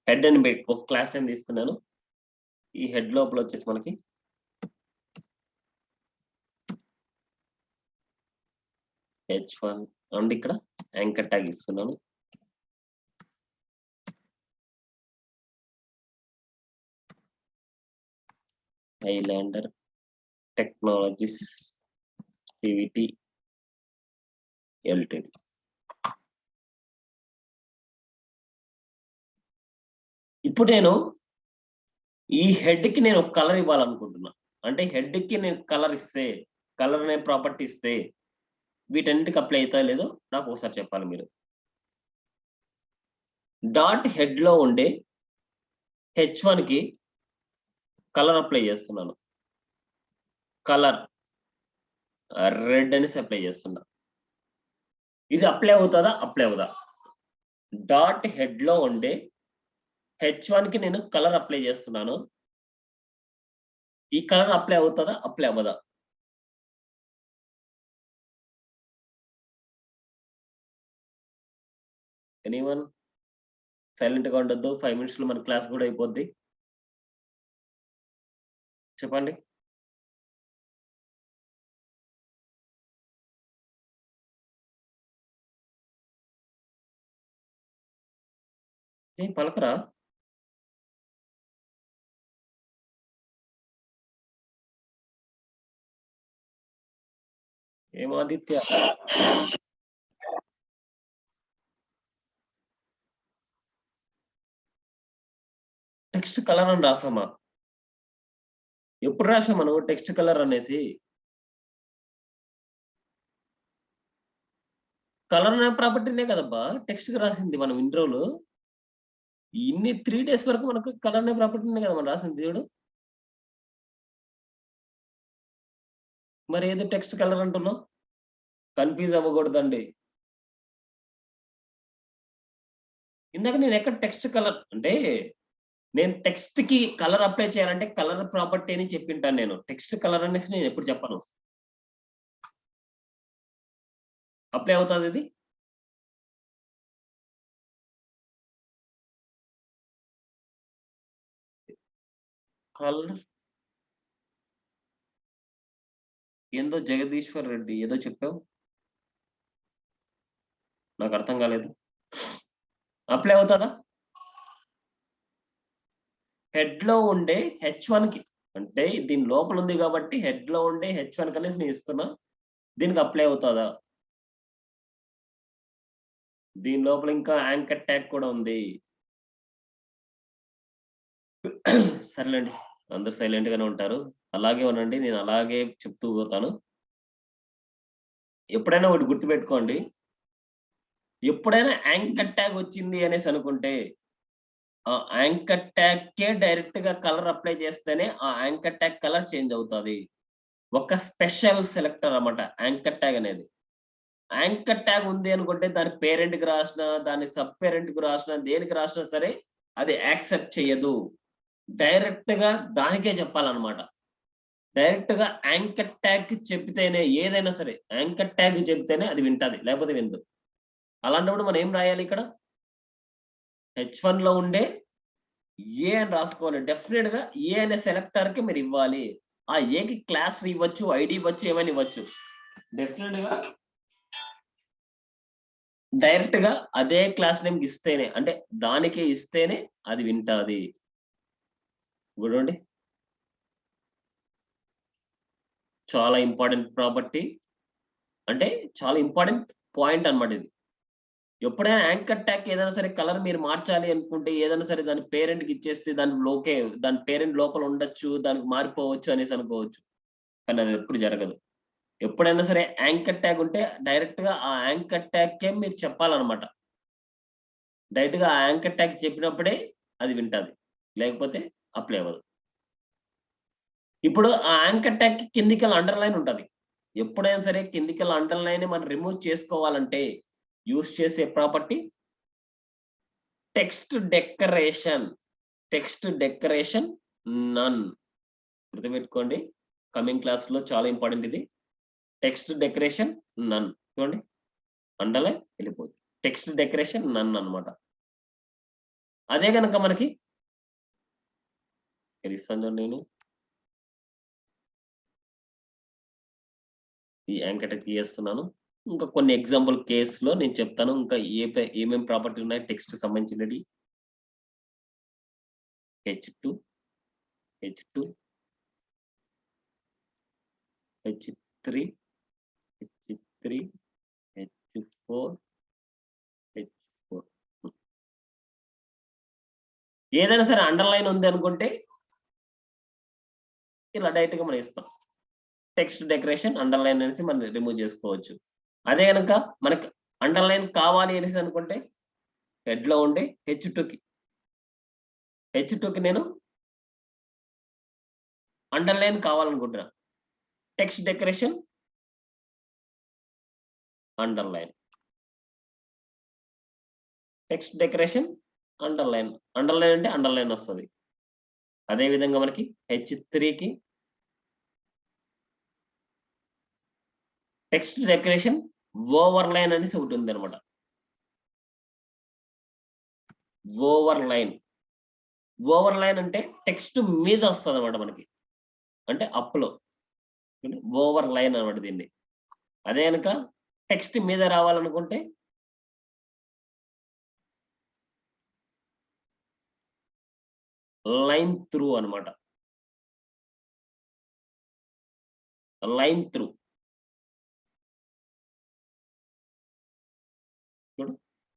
హెడ్ అని ఒక క్లాస్ నేమ్ తీసుకున్నాను. ఈ హెడ్ లోపల వచ్చేసి మనకి H1 అండ్ ఇక్కడ యాంకర్ ట్యాగ్ ఇస్తున్నాను. Highlander technologies PVT LTD. ఇప్పుడు నేను ఈ హెడ్ కి నేను ఒక కలర్ ఇవ్వాలనుకుంటున్నా. అంటే హెడ్ కి నేను కలర్ ఇస్తే, కలర్ అనే ప్రాపర్టీ ఇస్తే వీటన్నిటికి అప్లై అవుతాయో లేదో నాకు ఒకసారి చెప్పాలి మీరు. డాట్ హెడ్ లో ఉండే H1 కి కలర్ అప్లై చేస్తున్నాను. కలర్ రెడ్ అనేసి అప్లై చేస్తున్నా. ఇది అప్లై అవుతుందా? అప్లై అవుదా? డాట్ హెడ్ లో ఉండే H1 కి నేను కలర్ అప్లై చేస్తున్నాను. ఈ కలర్ అప్లై అవుతుందా? అప్లై అవ్వదా? ఎనీవన్? సైలెంట్ గా ఉండొద్దు. 5 మినిట్స్ లో మన క్లాస్ కూడా అయిపోద్ది. చెప్పండి. ఏం పలకరా? ఏం ఆదిత్య? టెక్స్ట్ కలర్ అని రాసామా? ఎప్పుడు రాసాం మనం టెక్స్ట్ కలర్ అనేసి? కలర్ అనే ప్రాపర్టీనే కదబ్బా టెక్స్ట్ కి రాసింది మనం ఇంట్రోలో. ఇన్ని 3 డేస్ వరకు మనకు కలర్ అనే ప్రాపర్టీనే కదా మనం రాసింది చూడు. మరి ఏదో టెక్స్ట్ కలర్ అంటున్నావు? కన్‌ఫ్యూజ్ అవ్వకూడదండి. ఇందాక నేను ఎక్కడ టెక్స్ట్ కలర్ అంటే నేను టెక్స్ట్‌కి కలర్ అప్లై చేయాలంటే కలర్ ప్రాపర్టీ అని చెప్పింటాను నేను. టెక్స్ట్ కలర్ అనేసి నేను ఎప్పుడు చెప్పను. అప్లై అవుతదా ఇది? కలర్ ఏందో జగదీశ్వర్ రెడ్డి ఏదో చెప్పావు? నాకు అర్థం కాలేదు. అప్లై అవుతదా? హెడ్‌లో ఉండే H1కి అంటే దీని లోపల ఉంది కాబట్టి హెడ్‌లో ఉండే H1 కనేసి నేను ఇస్తున్నా. దీనికి అప్లై అవుతదా? దీని లోపల ఇంకా యాంకర్ ట్యాగ్ కూడా ఉంది. సర్లేండి. అందరూ సైలెంట్ గానే ఉంటారు. అలాగే ఉండండి. నేను అలాగే చెప్తూ పోతాను. ఎప్పుడైనా ఒకటి గుర్తుపెట్టుకోండి. ఎప్పుడైనా యాంకర్ ట్యాగ్ వచ్చింది అనేసి అనుకుంటే, ఆ యాంకర్ ట్యాగ్‌కే డైరెక్ట్‌గా కలర్ అప్లై చేస్తేనే ఆ యాంకర్ ట్యాగ్ కలర్ చేంజ్ అవుతది. ఒక స్పెషల్ సెలెక్టర్ అన్నమాట యాంకర్ ట్యాగ్ అనేది. యాంకర్ ట్యాగ్ ఉంది అనుకుంటే దాని పేరెంట్‌కి రాసినా, దాని సబ్ పేరెంట్‌కి రాసినా, దేనికి రాసినా సరే అది యాక్సెప్ట్ చెయ్యదు. డైరెక్ట్‌గా దానికే చెప్పాలన్నమాట. డైరెక్ట్‌గా యాంకర్ ట్యాగ్‌కి చెప్తేనే ఏదైనా సరే యాంకర్ ట్యాగ్ చెప్తేనే అది వింటది. లేకపోతే వినదు. అలాంటప్పుడు మనం ఏం రాయాలి ఇక్కడ? H1లో ఉండే ఏ అని రాసుకోవాలి. డెఫినిట్‌గా ఏ అనే సెలెక్టర్‌కి మీరివ్వాలి. ఆ ఏకి క్లాస్ ఇవ్వచ్చు, ఐడీ ఇవ్వచ్చు, ఏమైనా ఇవ్వచ్చు. డెఫినిట్‌గా డైరెక్ట్‌గా అదే క్లాస్ నేమ్‌కి ఇస్తేనే అంటే దానికే ఇస్తేనే అది వింటాది. చూడండి. చాలా ఇంపార్టెంట్ ప్రాపర్టీ. అంటే చాలా ఇంపార్టెంట్ పాయింట్ అన్నమాట ఇది. ఎప్పుడైనా యాంకర్ ట్యాగ్ ఏదైనా సరే కలర్ మీరు మార్చాలి అనుకుంటే ఏదైనా సరే దాని పేరెంట్‌కి ఇచ్చేస్తే దాని పేరెంట్ లోపల ఉండొచ్చు, దానికి మారిపోవచ్చు అనేసి అనుకోవచ్చు. కానీ అది ఎప్పుడు జరగదు. ఎప్పుడైనా సరే యాంకర్ ట్యాగ్ ఉంటే డైరెక్ట్‌గా ఆ యాంకర్ ట్యాగ్‌కే మీరు చెప్పాలన్నమాట. డైరెక్ట్‌గా ఆ యాంకర్ ట్యాగ్ చెప్పినప్పుడే అది వింటాది. లేకపోతే అప్లై అవ్వదు. ఇప్పుడు ఆ యాంకర్ ట్యాగ్‌కి కిందికెళ్ళి అండర్‌లైన్ ఉంటది. ఎప్పుడైనా సరే కిందికెళ్ళి అండర్‌లైన్‌ని మనం రిమూవ్ చేసుకోవాలంటే యూజ్ చేసే property text decoration. Text decoration none. గుర్తుపెట్టుకోండి. కమింగ్ క్లాస్‌లో చాలా ఇంపార్టెంట్ ఇది. Text decoration none. చూడండి. అండర్‌లైన్ ఎళ్ళిపోద్ది. టెక్స్ట్ డెకరేషన్ నన్ అన్నమాట. అదే గనక మనకి ఇక్కడ ఇస్తాను చూడండి నేను. ఈ యాంకర్ ట్యాగ్ తీయేస్తున్నాను. ఇంకా కొన్ని ఎగ్జాంపుల్ కేస్‌లో నేను చెప్తాను. ఇంకా ఏమేం ప్రాపర్టీస్ ఉన్నాయి టెక్స్ట్ సంబంధించినవి. H2, H2, H3, H3, H4, H4. ఏదైనా సరే అండర్‌లైన్ ఉంది అనుకుంటే ఇలా డైరెక్ట్‌గా మనం ఇస్తాం. టెక్స్ట్ డెకరేషన్ అండర్‌లైన్ అనేసి మనం రిమూవ్ చేసుకోవచ్చు. అదే గనక మనకు అండర్‌లైన్ కావాలి అనేసి అనుకుంటే హెడ్‌లో ఉండే H2కి నేను అండర్‌లైన్ కావాలనుకుంటున్నా. Text decoration underline. Text decoration underline. Underline అంటే అండర్‌లైన్ వస్తది. అదే విధంగా మనకి H3కి టెక్స్ట్ డెకరేషన్ ఓవర్‌లైన్ అనేసి ఒకటుందనమాట. ఓవర్‌లైన్. ఓవర్‌లైన్ అంటే టెక్స్ట్ మీద వస్తదనమాట మనకి. అంటే అప్‌లో. ఓవర్‌లైన్ అనమాట దీన్ని. అదే గనక టెక్స్ట్ మీద రావాలనుకుంటే లైన్ త్రూ అనమాట. Line through. చూడు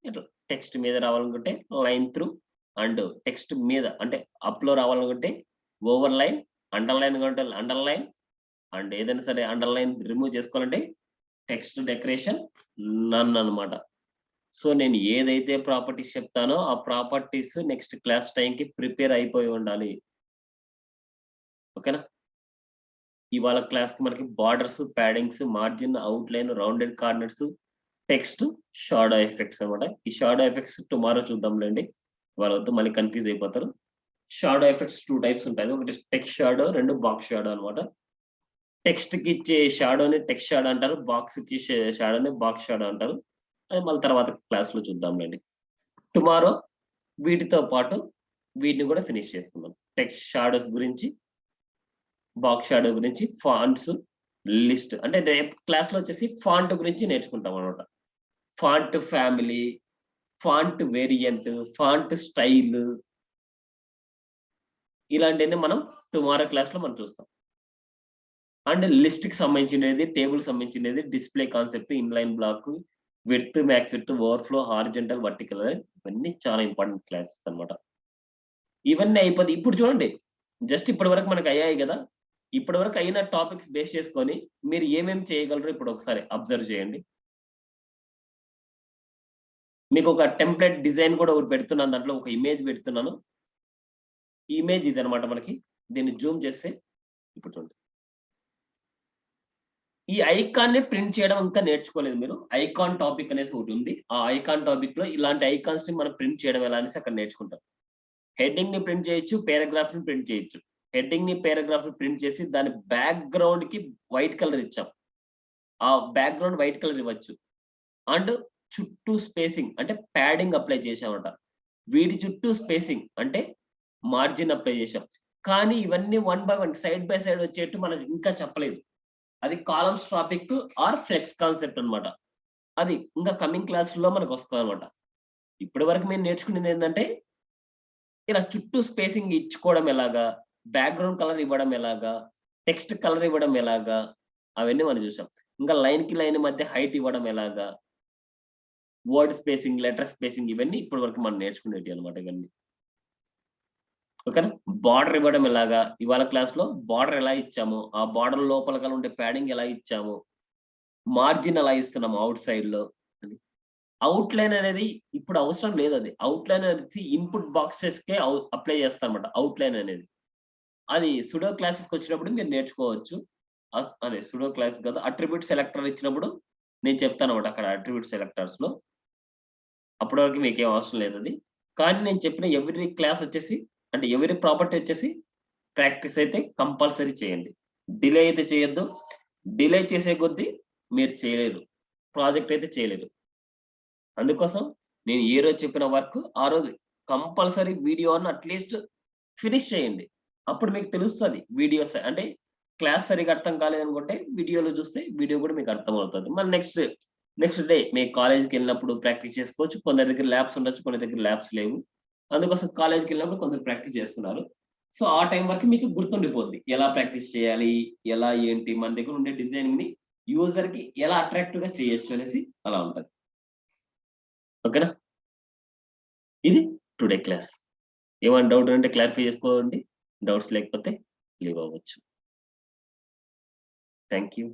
ఇట్లా టెక్స్ట్ మీద రావాలనుకుంటే లైన్ త్రూ అండ్ టెక్స్ట్ మీద అంటే అప్‌లో రావాలనుకుంటే ఓవర్‌లైన్, అండర్‌లైన్ కంటే అండర్‌లైన్ అండ్ ఏదైనా సరే అండర్‌లైన్ రిమూవ్ చేసుకోవాలంటే టెక్స్ట్ డెకరేషన్ నన్ అన్నమాట. సో, నేను ఏదైతే ప్రాపర్టీస్ చెప్తానో ఆ ప్రాపర్టీస్ నెక్స్ట్ క్లాస్ టైమ్‌కి ప్రిపేర్ అయిపోయి ఉండాలి. ఓకేనా? ఇవాళ క్లాస్‌కి మనకి borders, paddings, margin, outline, rounded corners, text, shadow effects అన్నమాట. ఈ షాడో ఎఫెక్ట్స్ టుమారో చూద్దాంలెండి. ఇవాళ వద్దు మళ్ళీ కన్‌ఫ్యూజ్ అయిపోతారు. షాడో ఎఫెక్ట్స్ 2 టైప్స్ ఉంటాయి. ఒకటి టెక్స్ట్ షాడో, 2 బాక్స్ షాడో అన్నమాట. టెక్స్ట్‌కి ఇచ్చే షాడోని టెక్స్ట్ షాడో అంటారు. బాక్స్‌కి షాడోని బాక్స్ షాడో అంటారు. అది మళ్ళీ తర్వాత క్లాస్‌లో చూద్దాంలెండి. టుమారో వీటితో పాటు వీటిని కూడా ఫినిష్ చేసుకుందాం. టెక్స్ట్ షాడోస్ గురించి, బాక్స్ షాడో గురించి, ఫాంట్స్, లిస్ట్ అంటే రేపు క్లాస్‌లో వచ్చేసి ఫాంట్ గురించి నేర్చుకుంటాం అన్నమాట. Font family, font variant, font style ఇలాంటివన్నీ మనం టుమారో క్లాస్‌లో మనం చూస్తాం. అండ్ లిస్ట్‌కి సంబంధించినది, టేబుల్‌కి సంబంధించినది, display concept, inline block, width, max width, overflow, horizontal, vertical ఇవన్నీ చాలా ఇంపార్టెంట్ క్లాసెస్ అన్నమాట. ఇవన్నీ అయిపోతే ఇప్పుడు చూడండి. జస్ట్ ఇప్పటి వరకు మనకు అయ్యాయి గదా! ఇప్పటి వరకు అయిన టాపిక్స్ బేస్ చేసుకొని మీరు ఏమేమి చేయగలరో ఇప్పుడు ఒకసారి అబ్జర్వ్ చేయండి. మీకొక టెంప్లేట్ డిజైన్ కూడా ఒకటి పెడుతున్నాను. దాంట్లో ఒక ఇమేజ్ పెడుతున్నాను. ఈ ఇమేజ్ ఇదన్నమాట మనకి. దీన్ని జూమ్ చేస్తే ఇప్పుడు చూడండి. ఈ ఐకాన్‌ని ప్రింట్ చేయడం ఇంకా నేర్చుకోలేదు మీరు. ఐకాన్ టాపిక్ అనేసి ఒకటుంది. ఆ ఐకాన్ టాపిక్‌లో ఇలాంటి ఐకాన్స్‌ని మనం ప్రింట్ చేయడం ఎలా అనేసి అక్కడ నేర్చుకుంటాం. హెడ్డింగ్‌ని ప్రింట్ చేయొచ్చు. పారాగ్రాఫ్‌ని ప్రింట్ చేయొచ్చు. హెడ్డింగ్‌ని, పారాగ్రాఫ్‌ని ప్రింట్ చేసి దాని బ్యాక్‌గ్రౌండ్‌కి వైట్ కలర్ ఇచ్చాం. ఆ బ్యాక్‌గ్రౌండ్ వైట్ కలర్ ఇవ్వచ్చు. అండ్ చుట్టూ స్పేసింగ్ అంటే ప్యాడింగ్ అప్లై చేశామట. వీటి చుట్టూ స్పేసింగ్ అంటే మార్జిన్ అప్లై చేశాం. కానీ ఇవన్నీ one by one side by side వచ్చేట్టు మనం ఇంకా చెప్పలేదు. అది columns topic or flex concept అన్నమాట. అది ఇంకా కమింగ్ క్లాస్‌లో మనకొస్తదన్నమాట. ఇప్పటి వరకు మేము నేర్చుకునేది ఏందంటే, ఇలా చుట్టూ స్పేసింగ్ ఇచ్చుకోవడం ఎలాగా, బ్యాక్‌గ్రౌండ్ కలర్ ఇవ్వడం ఎలాగా, టెక్స్ట్ కలర్ ఇవ్వడం ఎలాగా, అవన్నీ మనం చూసాం. ఇంకా లైన్‌కి లైన్ మధ్య హైట్ ఇవ్వడం ఎలాగా, వర్డ్ స్పేసింగ్, లెటర్ స్పేసింగ్ ఇవన్నీ ఇప్పటి వరకు మనం నేర్చుకునేటియన్నమాట ఇవన్నీ. ఓకేనా? బార్డర్ ఇవ్వడం ఎలాగా, ఇవాళ క్లాస్‌లో బార్డర్ ఎలా ఇచ్చాము, ఆ బార్డర్ లోపల ఉండే ప్యాడింగ్ ఎలా ఇచ్చాము, మార్జిన్ ఎలా ఇస్తున్నాము ఔట్ సైడ్‌లో అని. ఔట్‌లైన్ అనేది ఇప్పుడు అవసరం లేదది. ఔట్‌లైన్ అనేది ఇన్‌పుట్ బాక్సెస్‌కే అప్లై చేస్తామన్నమాట ఔట్‌లైన్ అనేది. అది సుడో క్లాసెస్‌కొచ్చినప్పుడు మీరు నేర్చుకోవచ్చు. అదే సుడో క్లాస్ కాదు. అట్రిబ్యూట్ సెలెక్టర్ ఇచ్చినప్పుడు నేను చెప్తానన్నమాట అక్కడ అట్రిబ్యూట్ సెలెక్టర్స్‌లో. అప్పటి వరకు మీకేం అవసరం లేదది. కానీ నేను చెప్పిన ఎవ్రీ క్లాస్ వచ్చేసి అంటే ఎవ్రీ ప్రాపర్టీ వచ్చేసి ప్రాక్టీస్ అయితే కంపల్సరీ చేయండి. డిలే అయితే చేయొద్దు. డిలే చేసే కొద్దీ మీరు చేయలేరు. ప్రాజెక్ట్ అయితే చేయలేరు. అందుకోసం నేను ఏ రోజు చెప్పిన వర్క్ ఆ రోజు కంపల్సరీ వీడియో అన్న అట్‌లీస్ట్ ఫినిష్ చేయండి. అప్పుడు మీకు తెలుస్తది. వీడియోస్ అంటే క్లాస్ సరిగ్గా అర్థం కాలేదనుకుంటే వీడియోలో చూస్తే వీడియో కూడా మీకు అర్థమవుతది. మళ్ళీ నెక్స్ట్ నెక్స్ట్ డే మీ కాలేజ్‌కెళ్ళినప్పుడు ప్రాక్టీస్ చేసుకోవచ్చు. కొందరి దగ్గర ల్యాబ్స్ ఉండొచ్చు. కొన్ని దగ్గర ల్యాబ్స్ లేవు. అందుకోసం కాలేజ్‌కెళ్ళినప్పుడు కొందరు ప్రాక్టీస్ చేస్తున్నారు. సో, ఆ టైం వరకు మీకు గుర్తుండిపోద్ది. ఎలా ప్రాక్టీస్ చేయాలి? ఎలా ఏంటి? మన దగ్గర ఉండే డిజైనింగ్‌ని యూజర్‌కి ఎలా అట్రాక్టివ్‌గా చేయొచ్చు అనేసి అలా ఉంటది. ఓకేనా? ఇది టుడే క్లాస్. ఏమైనా డౌట్ ఉంటే క్లారిఫై చేసుకోండి. డౌట్స్ లేకపోతే లీవ్ అవ్వచ్చు. Thank you.